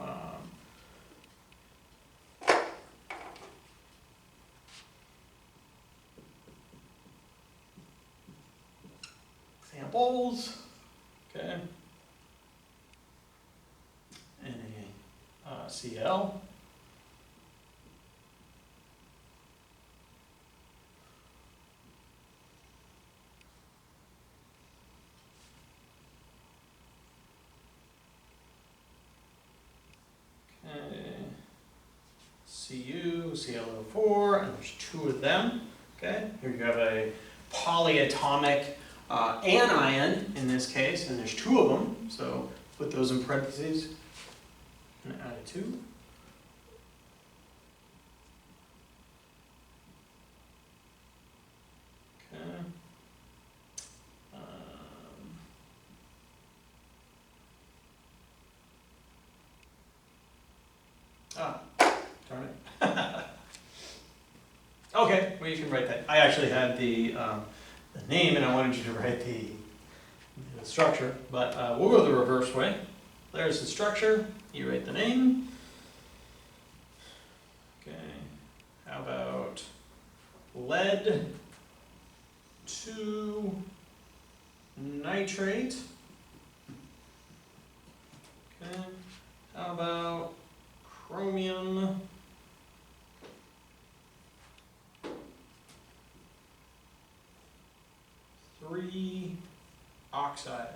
examples. Okay, NaCl. Cu, ClO4, and there's two of them. Okay, here you have a polyatomic anion in this case, and there's two of them. So put those in parentheses and add a 2. Okay. Darn it. Okay, well you can write that. I actually had the name and I wanted you to write the structure, but we'll go the reverse way. There's the structure, you write the name. Okay, how about lead 2 nitrate? Okay, how about chromium 3 oxide?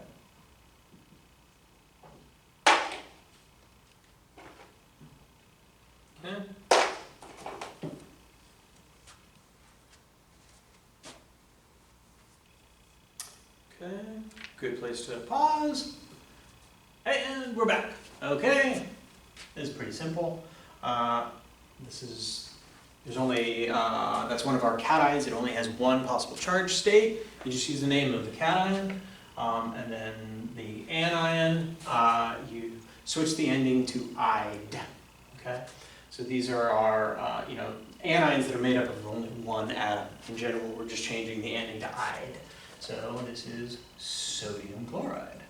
Okay. Okay. Good place to pause. And we're back. Okay, this is pretty simple. There's only, that's one of our cations. It only has one possible charge state. You just use the name of the cation. And then the anion, you switch the ending to "ide." Okay? So these are our, anions that are made up of only one atom. In general, we're just changing the ending to "ide." So this is sodium chloride.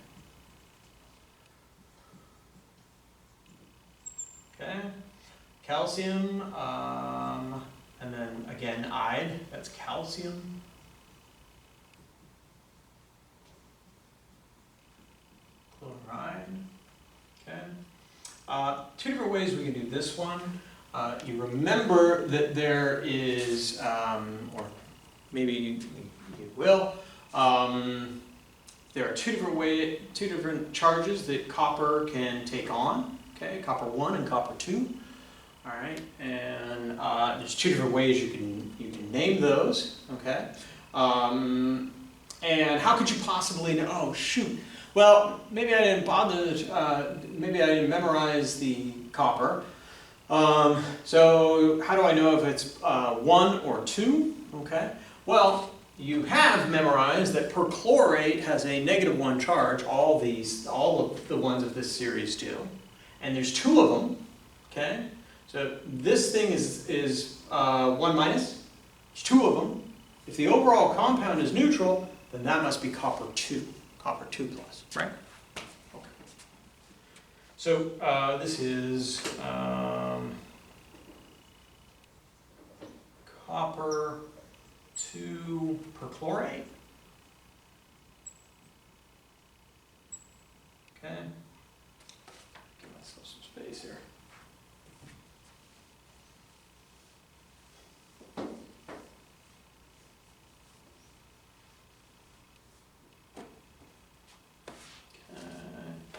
Okay? Calcium, and then again "ide," that's calcium. Chloride. Okay. Two different ways we can do this one. You remember that there is, or maybe you will, there are two different charges that copper can take on. Okay, copper 1 and copper 2. All right, and there's two different ways you can name those. Okay, and how could you possibly know? Oh shoot. Well, maybe I didn't bother. Maybe I didn't memorize the copper. So how do I know if it's 1 or 2? Okay. Well, you have memorized that perchlorate has a -1 charge. All of the ones of this series do, and there's 2 of them. Okay. So this thing is 1 minus. There's 2 of them. If the overall compound is neutral, then that must be copper 2. Copper 2 plus, right? Okay. So this is copper 2 perchlorate. Okay. Give myself some space here.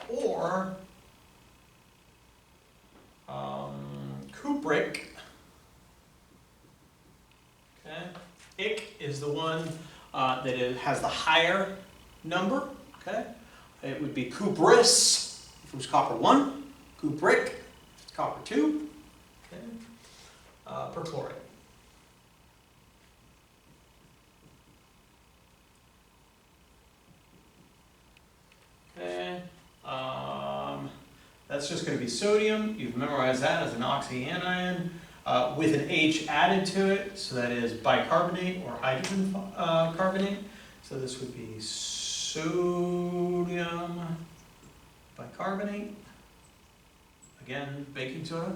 Or cupric. Okay, ic is the one that has the higher number. Okay, it would be cupris if it was copper 1. Cupric, it's copper 2. Okay, perchlorate. Okay. That's just going to be sodium. You've memorized that as an oxyanion with an H added to it, so that is bicarbonate or hydrogen carbonate. So this would be sodium bicarbonate. Again, baking soda.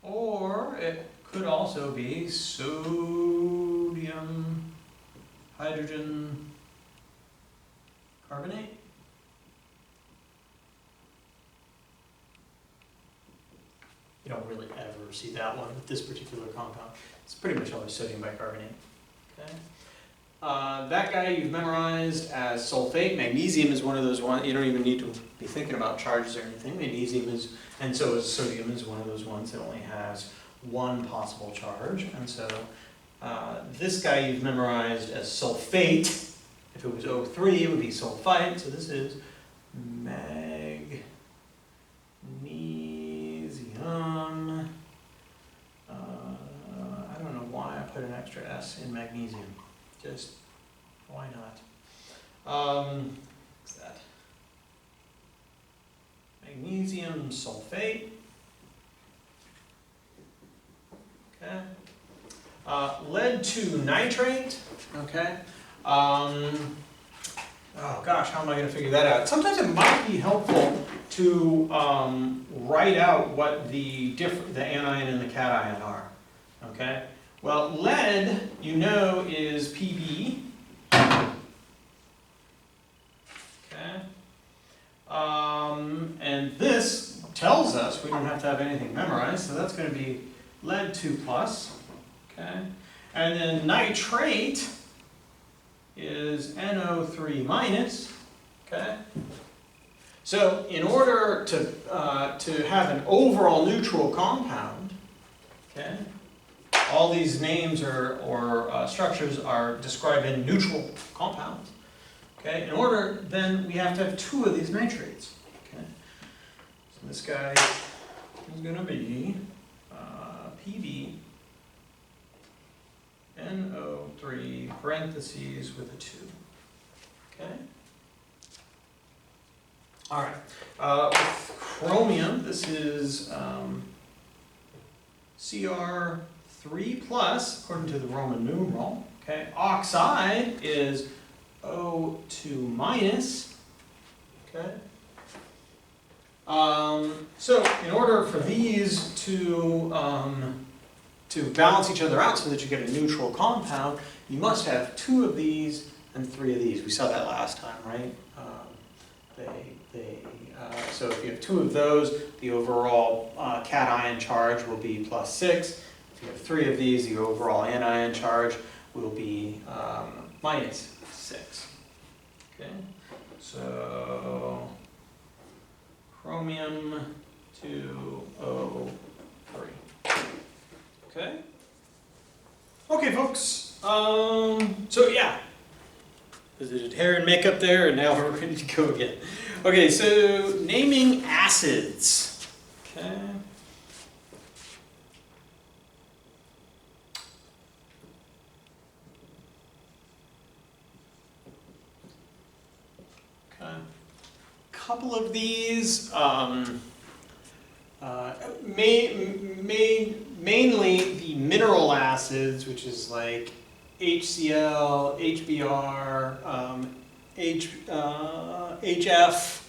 Or it could also be sodium hydrogen carbonate. You don't really ever see that one with this particular compound. It's pretty much always sodium bicarbonate. Okay. That guy you've memorized as sulfate. Magnesium is one of those ones. You don't even need to be thinking about charges or anything. Magnesium is, and so is sodium, is one of those ones that only has one possible charge. And so this guy you've memorized as sulfate. If it was O3, it would be sulfite. So this is magnesium. I don't know why I put an extra S in magnesium. Just why not? What's that? Magnesium sulfate. Okay. Lead to nitrate. Okay. Oh gosh, how am I going to figure that out? Sometimes it might be helpful to write out what the anion and the cation are. Okay. Well, lead, you know, is Pb. Okay. And this tells us we don't have to have anything memorized, so that's going to be lead 2 plus. Okay. And then nitrate is NO3 minus. Okay. So in order to have an overall neutral compound, okay, all these names or structures are describing neutral compounds. Okay, in order, then we have to have 2 of these nitrates. Okay, so this guy is going to be PB NO3 parentheses with a 2. Okay. All right. With chromium, this is Cr3 plus, according to the Roman numeral. Okay. Oxide is O2 minus. Okay. So in order for these to balance each other out so that you get a neutral compound, you must have 2 of these and 3 of these. We saw that last time, right? So if you have 2 of those, the overall cation charge will be +6. If you have 3 of these, the overall anion charge will be -6. Okay, so chromium 2O3. Okay. Okay, folks. So yeah, visited hair and makeup there, and now we're ready to go again. Okay, so naming acids. Okay. Okay. Couple of these. Mainly the mineral acids, which is like HCl, HBr, HF.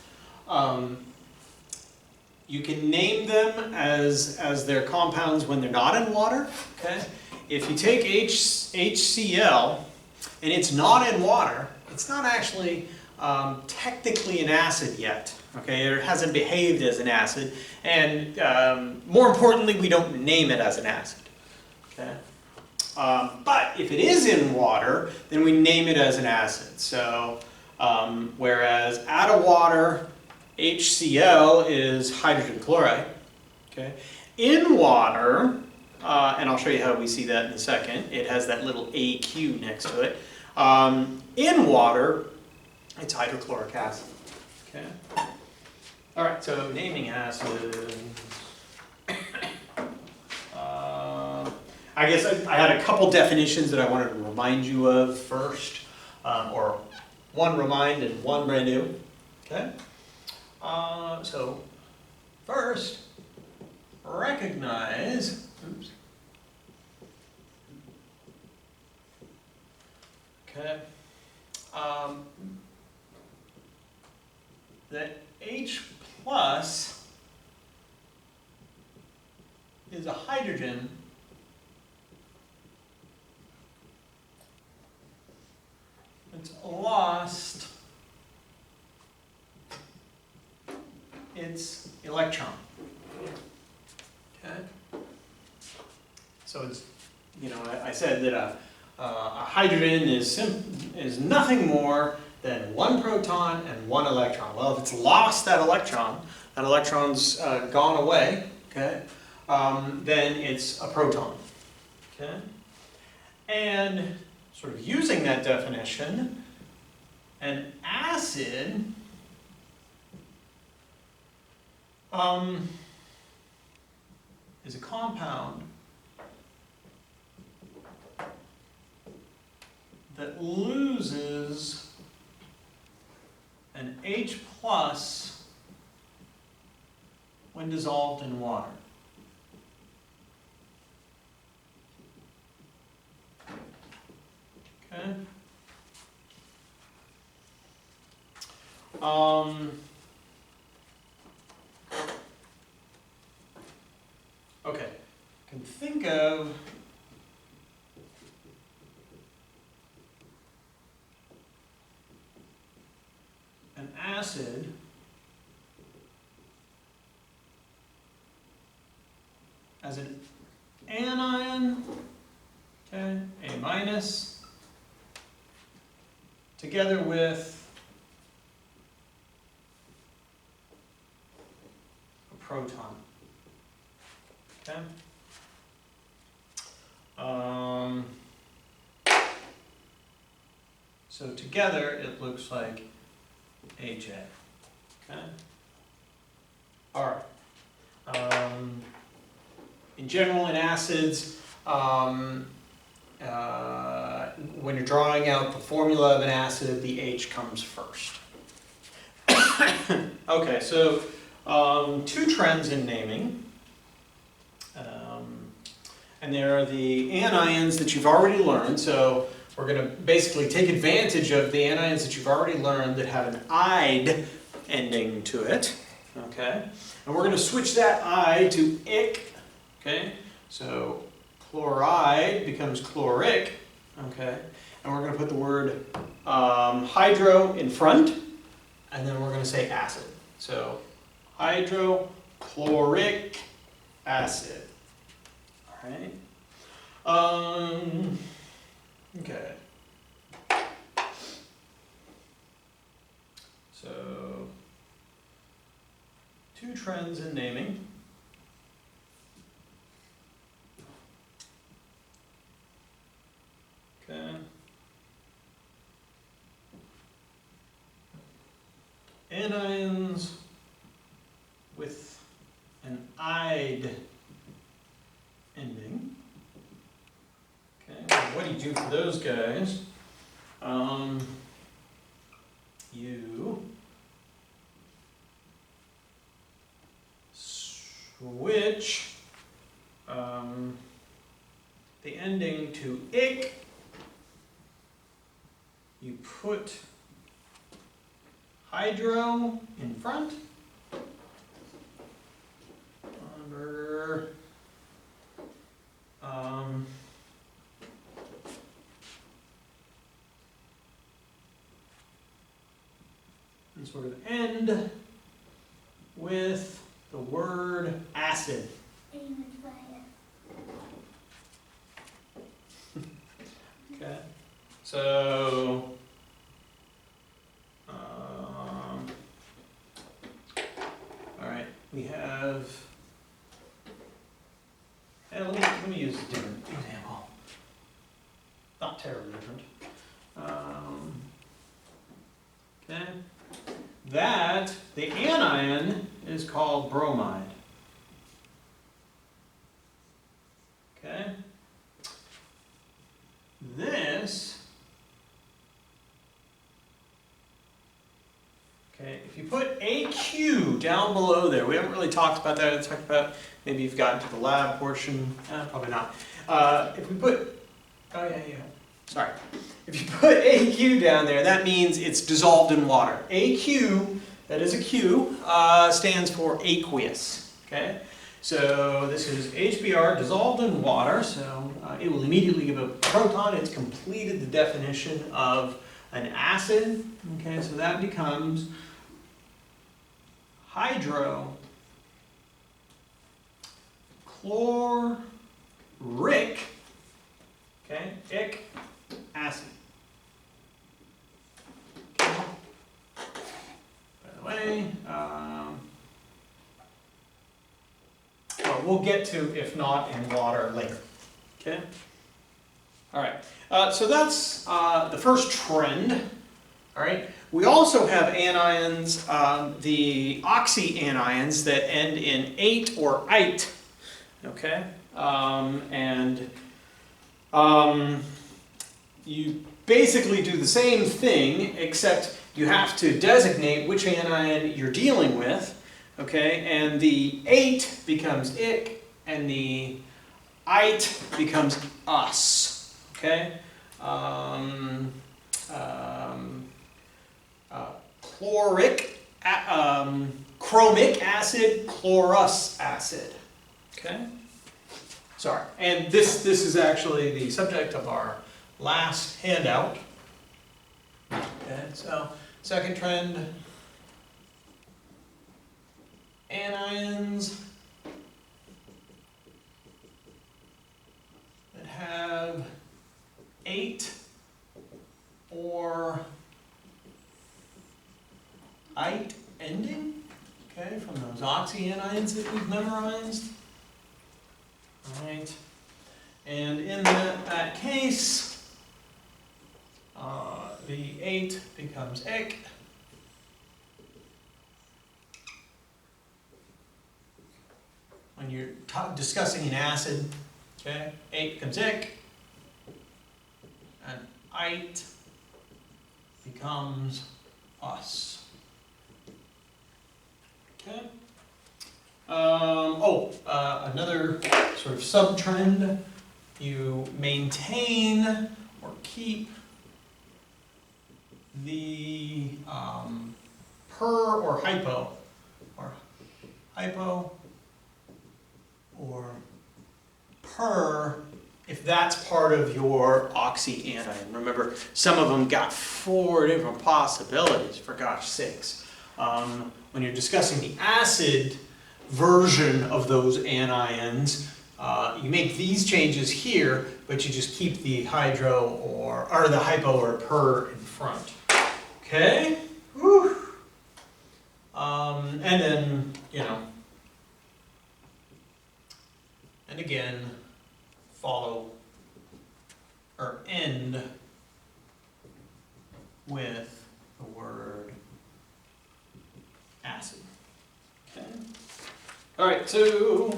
You can name them as their compounds when they're not in water. Okay. If you take HCl and it's not in water, it's not actually technically an acid yet. Okay, it hasn't behaved as an acid, and more importantly, we don't name it as an acid. Okay, but if it is in water, then we name it as an acid. So, whereas out of water, HCl is hydrogen chloride. Okay, in water, and I'll show you how we see that in a second. It has that little AQ next to it. In water, it's hydrochloric acid. Okay. All right, so naming acids. I guess I had a couple definitions that I wanted to remind you of first, or one remind and one brand new. Okay. So first, recognize. Oops. Okay. That H plus is a hydrogen that's lost its electron. Okay? So it's, you know, I said that a hydrogen is nothing more than 1 proton and 1 electron. Well, if it's lost that electron's gone away, okay, then it's a proton, okay? And sort of using that definition, an acid is a compound that loses an H plus when dissolved in water. Okay. Okay. Can think of an acid as an anion, okay, A minus, together with a proton. Okay. So together it looks like HA. Okay? All right. In general, in acids, when you're drawing out the formula of an acid, the H comes first. Okay, so two trends in naming. And there are the anions that you've already learned. So we're going to basically take advantage of the anions that you've already learned that have an "ide" ending to it. Okay? And we're going to switch that "ide" to "ic." Okay? So chloride becomes chloric. Okay? And we're going to put the word hydro in front. And then we're going to say acid. So hydrochloric acid. All right. Okay. So two trends in naming. Okay. Anions with an "ide" ending. Okay, well, what do you do for those guys? You switch the ending to "ic." You put hydro in front. And so we're going to end with the word acid. Okay, so all right, we have. And let me use a different example. Not terribly different. Okay. That, the anion is called bromide. Okay. This, okay, if you put AQ down below there, we haven't really talked about that. I talked about, maybe you've gotten to the lab portion. Probably not. If we put, oh yeah. Sorry. If you put AQ down there, that means it's dissolved in water. AQ, that is a Q, stands for aqueous. Okay? So this is HBr dissolved in water, so it will immediately give a proton. It's completed the definition of an acid. Okay, so that becomes hydrochloric, okay, ic acid. Okay. By the way, well, we'll get to if not in water later. Okay. All right. So that's the first trend. All right. We also have anions, the oxyanions that end in "ate" or "ite." Okay. You basically do the same thing, except you have to designate which anion you're dealing with. Okay, and the "ate" becomes "ic," and the "ite" becomes "us." Okay, chromic acid, chlorous acid. Okay, sorry, and this is actually the subject of our last handout. Okay, so second trend. Anions that have "ate" or "ite" ending, okay, from those oxyanions that we've memorized. All right, and in that case, the 8 becomes ic. When you're discussing an acid, okay, 8 becomes ic, and ite becomes us. Okay. Another sort of sub-trend, you maintain or keep the per or hypo, or per, if that's part of your oxyanion. Remember, some of them got 4 different possibilities, for gosh sakes. When you're discussing the acid version of those anions, you make these changes here, but you just keep the hydro or the hypo or per in front. Okay? Whew. And then, and again, follow or end with the word acid. Okay? All right, so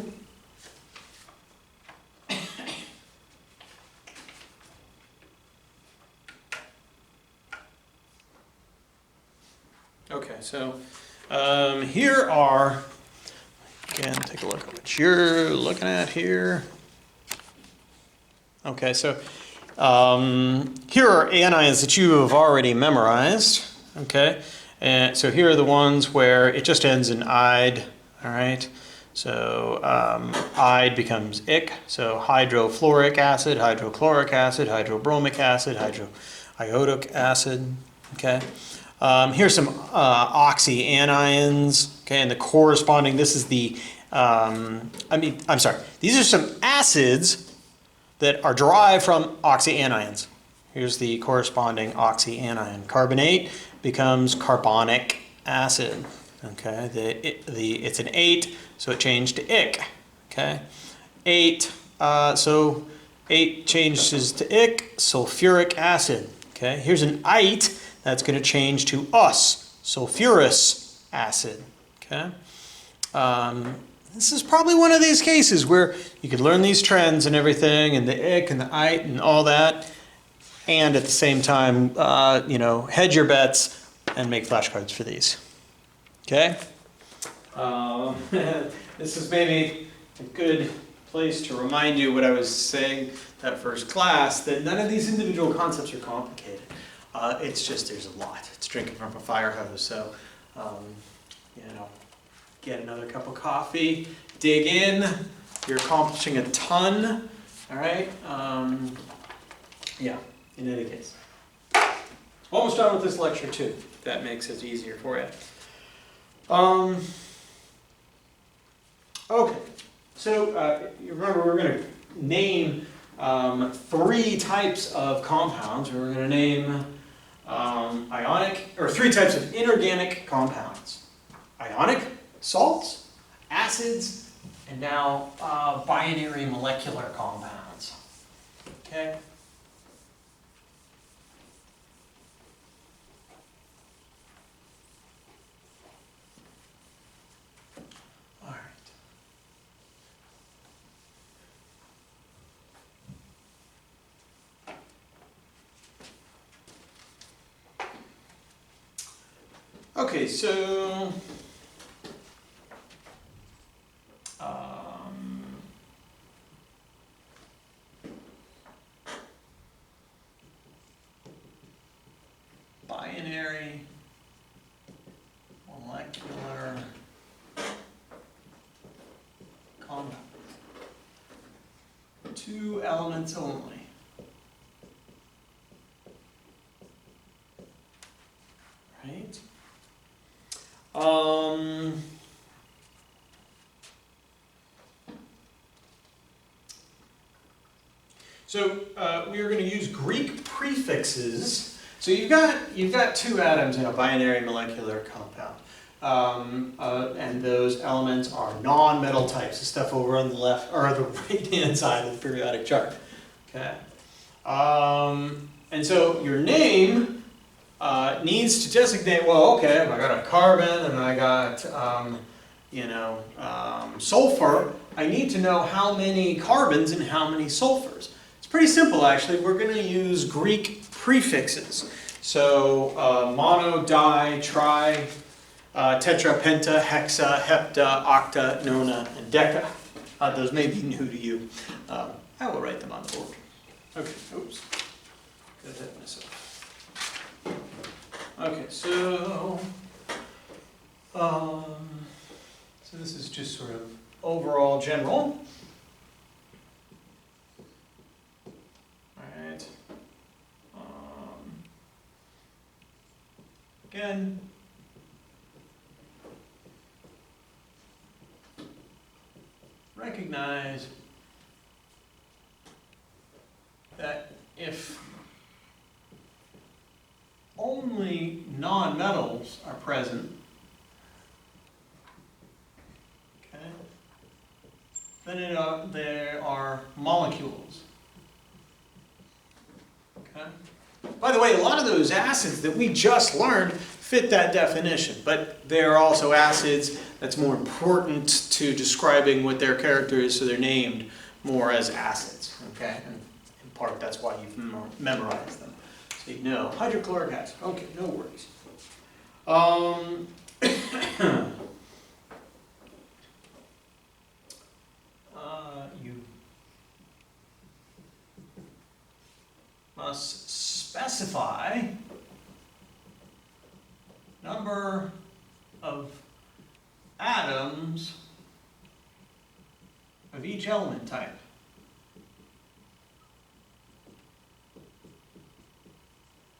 here are, again, take a look at what you're looking at here. Okay, so here are anions that you have already memorized. Okay, and so here are the ones where it just ends in "ide." All right, so ide becomes "ic." So hydrofluoric acid, hydrochloric acid, hydrobromic acid, hydroiodic acid. Okay. Here's some oxyanions, okay, and the corresponding, this is the, these are some acids that are derived from oxyanions. Here's the corresponding oxyanion. Carbonate becomes carbonic acid, okay, it's an 8, so it changed to ic, okay. 8, so 8 changes to ic, sulfuric acid, okay. Here's an ite, that's going to change to us, sulfurous acid. Okay. This is probably one of these cases where you could learn these trends and everything, and the ic and the ite and all that, and at the same time, hedge your bets and make flashcards for these. Okay. This is maybe a good place to remind you what I was saying that first class, that none of these individual concepts are complicated. It's just, there's a lot. It's drinking from a fire hose. So, get another cup of coffee, dig in. You're accomplishing a ton. All right. In any case. Almost done with this lecture too. If that makes it easier for you. Okay. So, you remember we're going to name 3 types of compounds. We're going to name ionic, or 3 types of inorganic compounds. Ionic, salts, acids, and now binary molecular compounds. Okay? All right. Okay, so binary molecular compound. 2 elements only. Right? So we are going to use Greek prefixes. So you've got 2 atoms in a binary molecular compound, and those elements are non-metal types. The stuff over on the left or the right-hand side of the periodic chart. Okay, and so your name needs to designate, well, okay, I got a carbon and I got, sulfur. I need to know how many carbons and how many sulfurs. It's pretty simple, actually. We're going to use Greek prefixes. So mono, di, tri, tetra, penta, hexa, hepta, octa, nona, and deca. Those may be new to you. I will write them on the board. Okay, oops. Got ahead of myself. Okay, so this is just sort of overall general. All right. Again, recognize that if only nonmetals are present, okay, then there are molecules. Okay. By the way, a lot of those acids that we just learned fit that definition, but there are also acids that's more important to describing what their character is, so they're named more as acids. Okay, and in part that's why you've memorized them. So you know, hydrochloric acid. Okay, no worries. You must specify number of atoms of each element type.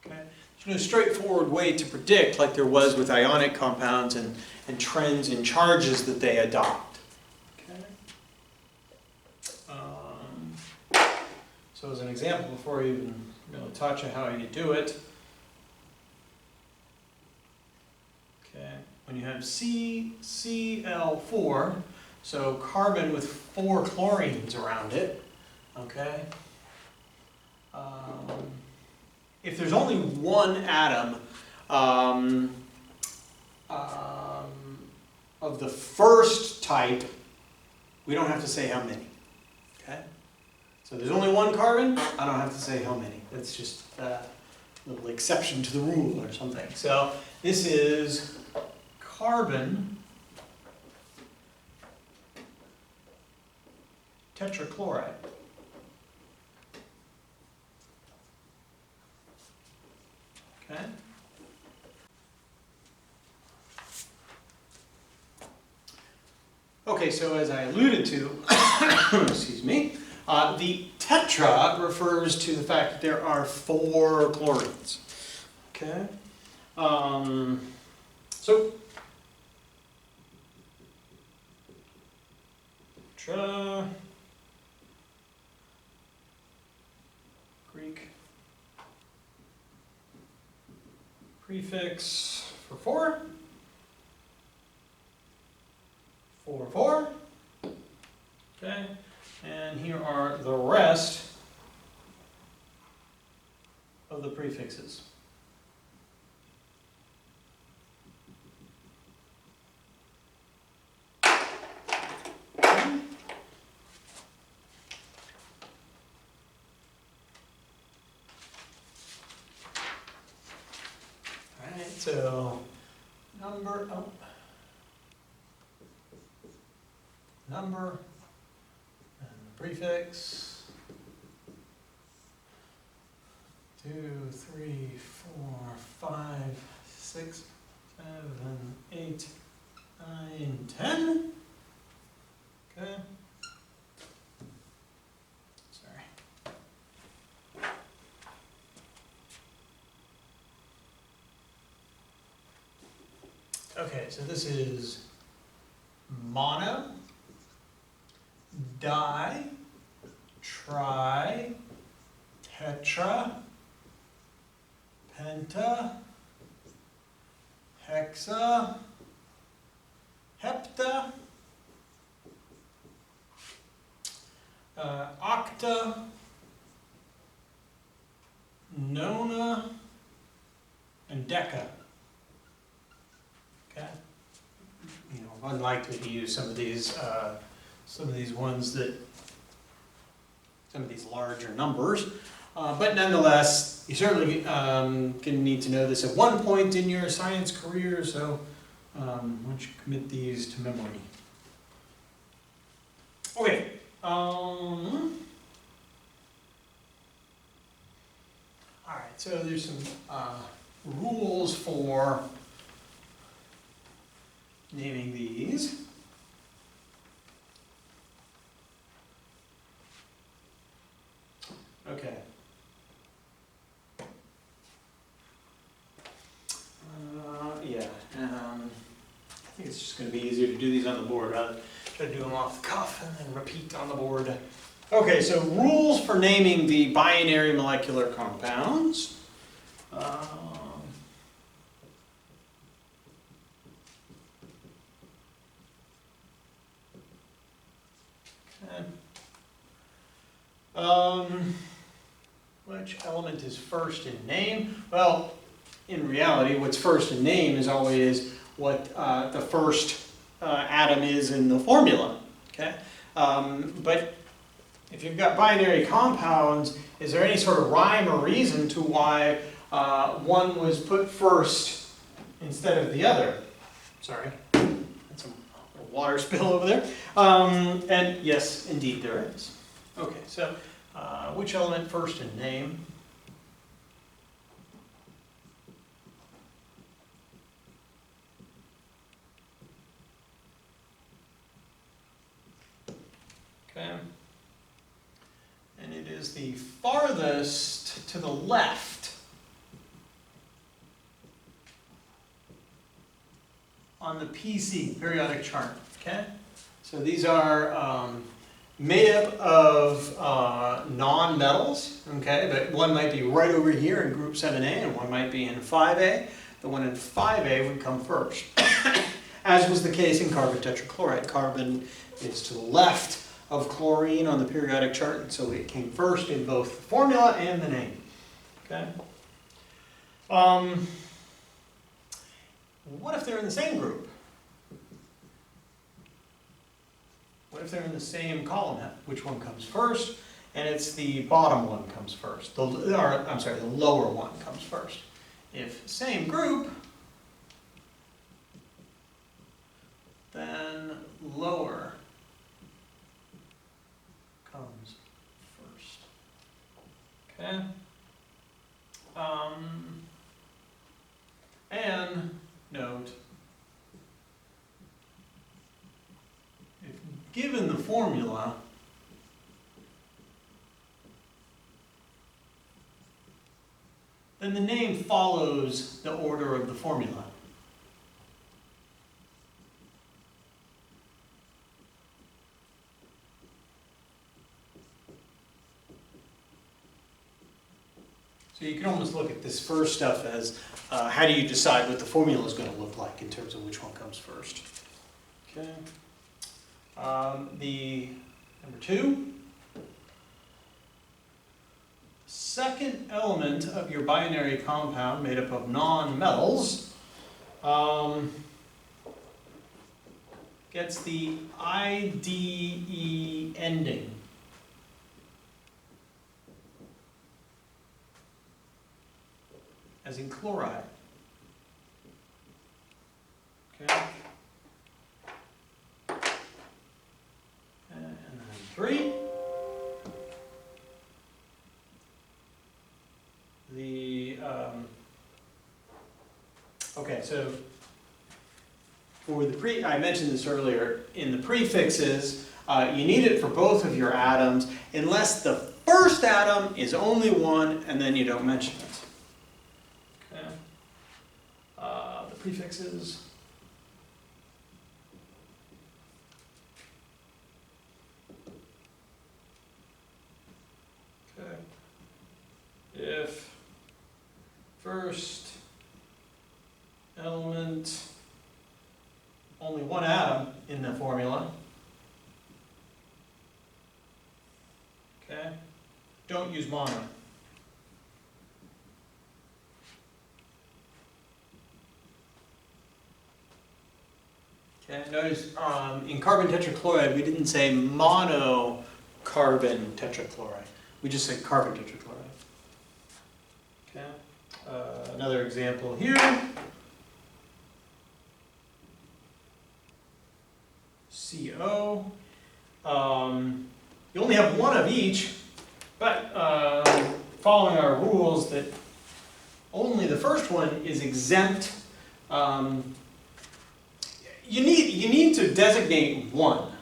Okay? There's no straightforward way to predict like there was with ionic compounds and trends in charges that they adopt. Okay? So as an example, before I even really taught you how you do it, okay, when you have CCl4, so carbon with 4 chlorines around it, okay, if there's only one atom of the first type, we don't have to say how many, okay? So there's only one carbon, I don't have to say how many. That's just a little exception to the rule or something. So this is carbon tetrachloride. Okay. Okay, so as I alluded to, excuse me, the tetra refers to the fact that there are 4 chlorines. Okay. So tetra, Greek prefix for 4. 4, 4. Okay, and here are the rest of the prefixes. Alright, so number and the prefix 2, 3, 4, 5, 6, 7, 8, 9, 10. Okay. Sorry. Okay, so this is mono, di, tri, tetra, penta, hexa, hepta, octa, nona, and unlikely to use some of these ones that, some of these larger numbers. But nonetheless, you certainly can need to know this at one point in your science career, so why don't you commit these to memory. Okay. All right, so there's some rules for naming these. Okay. Yeah. I think it's just going to be easier to do these on the board rather than try to do them off the cuff and then repeat on the board. Okay, so rules for naming the binary molecular compounds. Which element is first in name? Well, in reality, what's first in name is always what the first atom is in the formula. Okay, but if you've got binary compounds, is there any sort of rhyme or reason to why one was put first instead of the other? Sorry, that's a water spill over there. And yes, indeed there is. Okay, so which element first in name? Okay. And it is the farthest to the left on the PC, periodic chart. Okay? So these are made up of non-metals, okay? But one might be right over here in group 7A and one might be in 5A. The one in 5A would come first, as was the case in carbon tetrachloride. Carbon is to the left of chlorine on the periodic chart, and so it came first in both the formula and the name. Okay. What if they're in the same group? What if they're in the same column? Which one comes first? And it's the bottom one comes first. The lower one comes first. If same group, then lower comes first. Okay. And note, if given the formula, then the name follows the order of the formula. So you can almost look at this first stuff as how do you decide what the formula is going to look like in terms of which one comes first. Okay. The number 2, second element of your binary compound made up of non-metals gets the IDE ending. As in chloride. Okay. And then 3. Okay, so for the I mentioned this earlier, in the prefixes, you need it for both of your atoms, unless the first atom is only one, and then you don't mention it. Okay. The prefixes. Okay. If first element, only one atom in the formula. Okay. Don't use mono. Okay, notice in carbon tetrachloride we didn't say monocarbon tetrachloride. We just said carbon tetrachloride. Okay. Another example here. CO. You only have one of each, but following our rules that only the first one is exempt. You need to designate one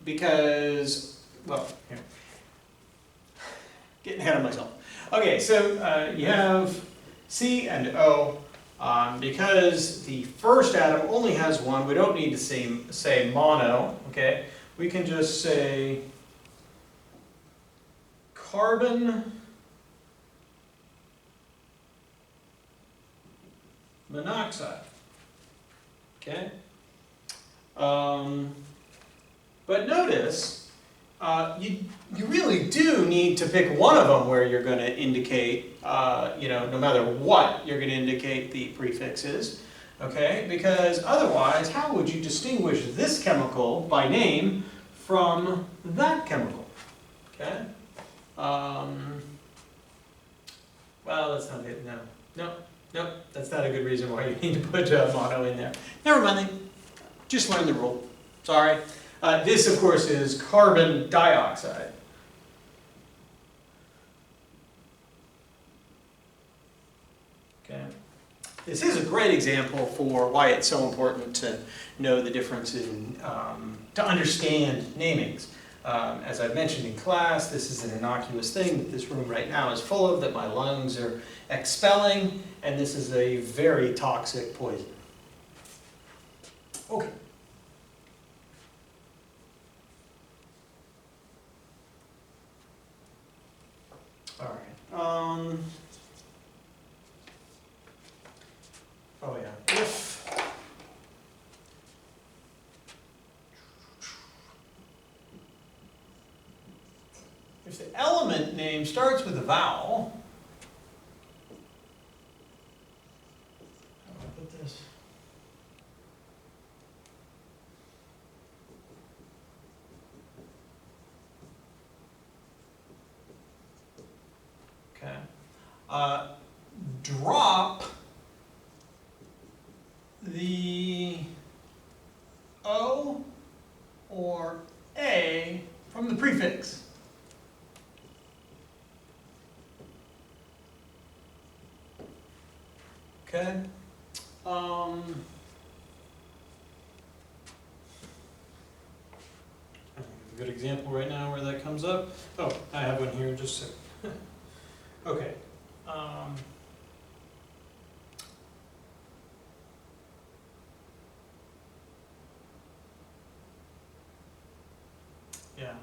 because, well, here, getting ahead of myself. Okay, so you have C and O. Because the first atom only has one, we don't need to say mono. Okay, we can just say carbon monoxide. Okay. But notice, you really do need to pick one of them where you're going to indicate, no matter what, you're going to indicate the prefixes. Okay, because otherwise, how would you distinguish this chemical by name from that chemical? Okay. Well, that's not it. No, that's not a good reason why you need to put mono in there. Never mind then. Just learn the rule. Sorry. This, of course, is carbon dioxide. Okay. This is a great example for why it's so important to know the difference in, to understand namings. As I've mentioned in class, this is an innocuous thing that this room right now is full of, that my lungs are expelling, and this is a very toxic poison. Okay. All right. Oh yeah. If the element name starts with a vowel, how do I put this? Okay. Drop the O or A from the prefix. Okay. A good example right now where that comes up. Oh, I have one here just so. Okay. Yeah.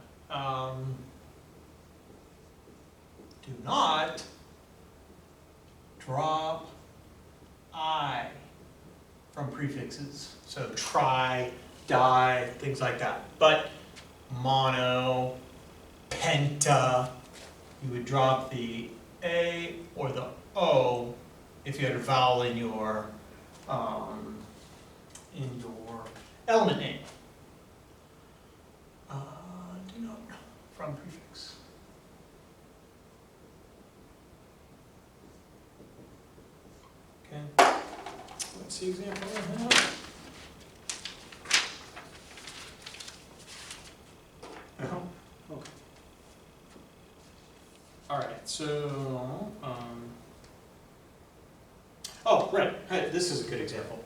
Do not drop I from prefixes. So tri, di, things like that. But mono, penta, you would drop the A or the O if you had a vowel in your element name. Do not from prefix. Okay. Let's see example I have. Oh, okay. All right, so, oh, right, hey, this is a good example.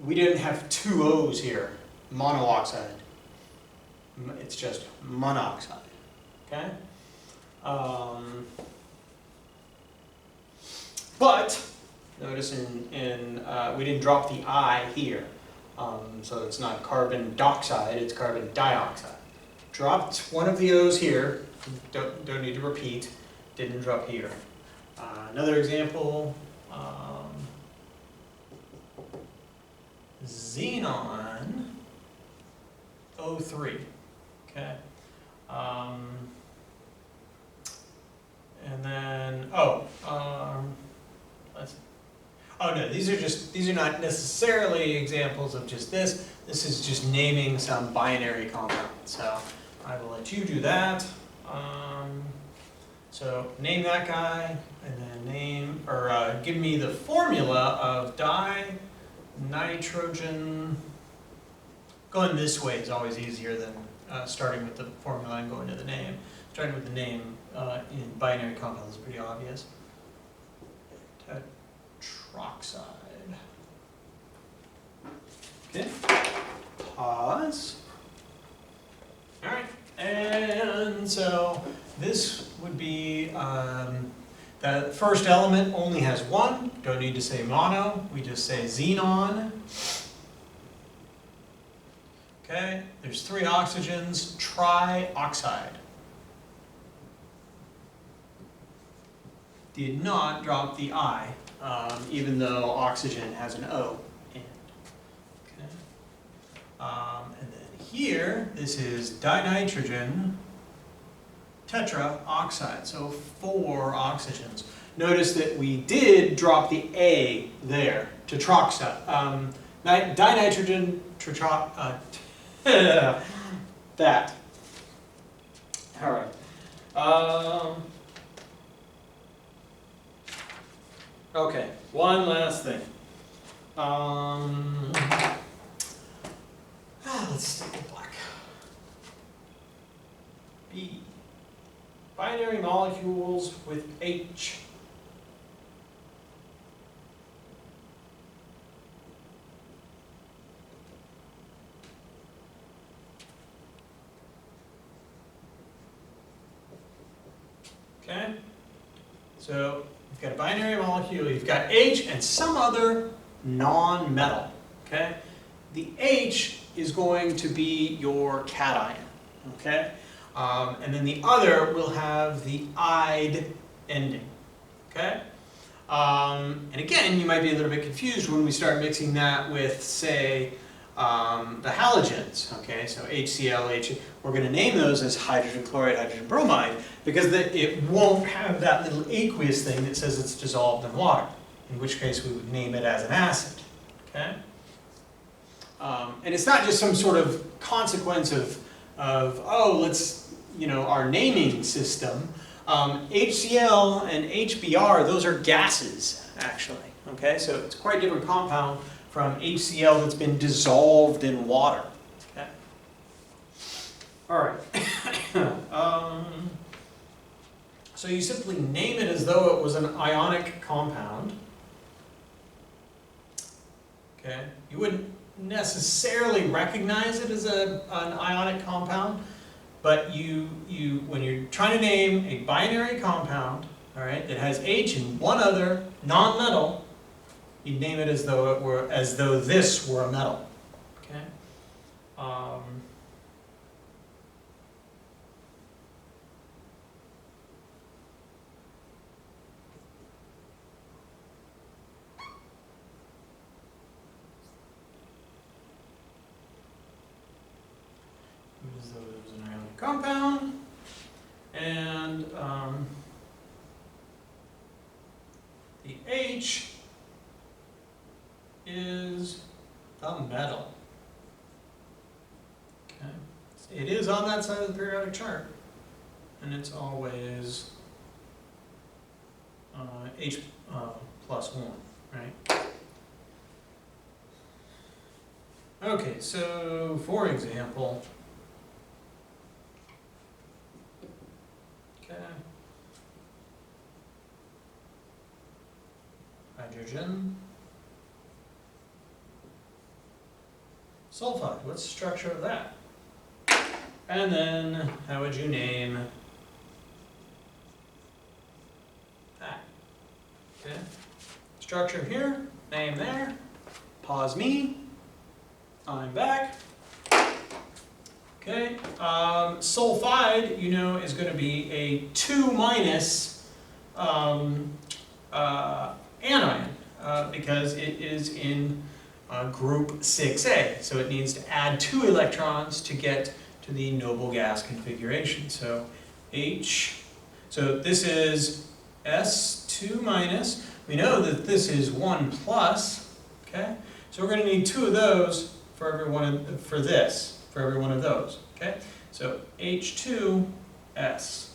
We didn't have two O's here, monooxide. It's just monoxide, okay? But, notice we didn't drop the I here. So it's not carbon dioxide, it's carbon dioxide. Dropped one of the O's here, don't need to repeat, didn't drop here. Another example, xenon O3, okay? And then, let's see. Oh no, these are not necessarily examples of just this. This is just naming some binary compound. So I will let you do that. So name that guy, and then give me the formula of dinitrogen. Going this way is always easier than starting with the formula and going to the name. Starting with the name in binary compounds is pretty obvious. Tetroxide. Okay. Pause. All right. And so this would be the first element only has one. Don't need to say mono. We just say xenon. Okay. There's 3 oxygens. Trioxide. Did not drop the I, even though oxygen has an O in it. Okay. And then here, this is dinitrogen tetraoxide, so 4 oxygens. Notice that we did drop the A there, tetroxide. Dinitrogen that. All right. Okay, one last thing. Let's take it back. B. Binary molecules with H. Okay? So you've got a binary molecule, you've got H and some other non-metal. Okay? The H is going to be your cation. Okay? And then the other will have the "ide" ending. Okay? And again, you might be a little bit confused when we start mixing that with, say, the halogens. Okay, so HCl, we're going to name those as hydrogen chloride, hydrogen bromide, because it won't have that little aqueous thing that says it's dissolved in water, in which case we would name it as an acid. Okay? And it's not just some sort of consequence of oh, let's, our naming system. HCl and HBr, those are gases, actually. Okay, so it's quite a different compound from HCl that's been dissolved in water. Okay. All right. So you simply name it as though it was an ionic compound. Okay. You wouldn't necessarily recognize it as an ionic compound, but when you're trying to name a binary compound, all right, that has H and one other non-metal, you'd name it as though this were a metal. Okay. As though it was an ionic compound, and the H is the metal. Okay, it is on that side of the periodic chart, and it's always H plus 1, right? Okay, so for example, hydrogen sulfide, what's the structure of that? And then how would you name that? Okay, structure here, name there, pause me, I'm back. Okay, sulfide, is going to be a 2- anion because it is in group 6A. So it needs to add 2 electrons to get to the noble gas configuration. So H, so this is S2-, we know that this is 1 plus, okay? So we're going to need 2 of those for every one of, for every one of those, okay? So H2S,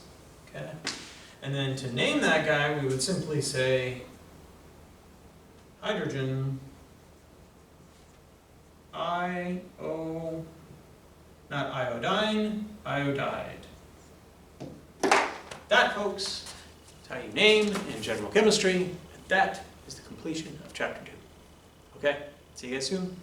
okay? And then to name that guy, we would simply say hydrogen not iodine, iodide. That, folks, is how you name in general chemistry, and that is the completion of chapter 2. Okay, see you guys soon.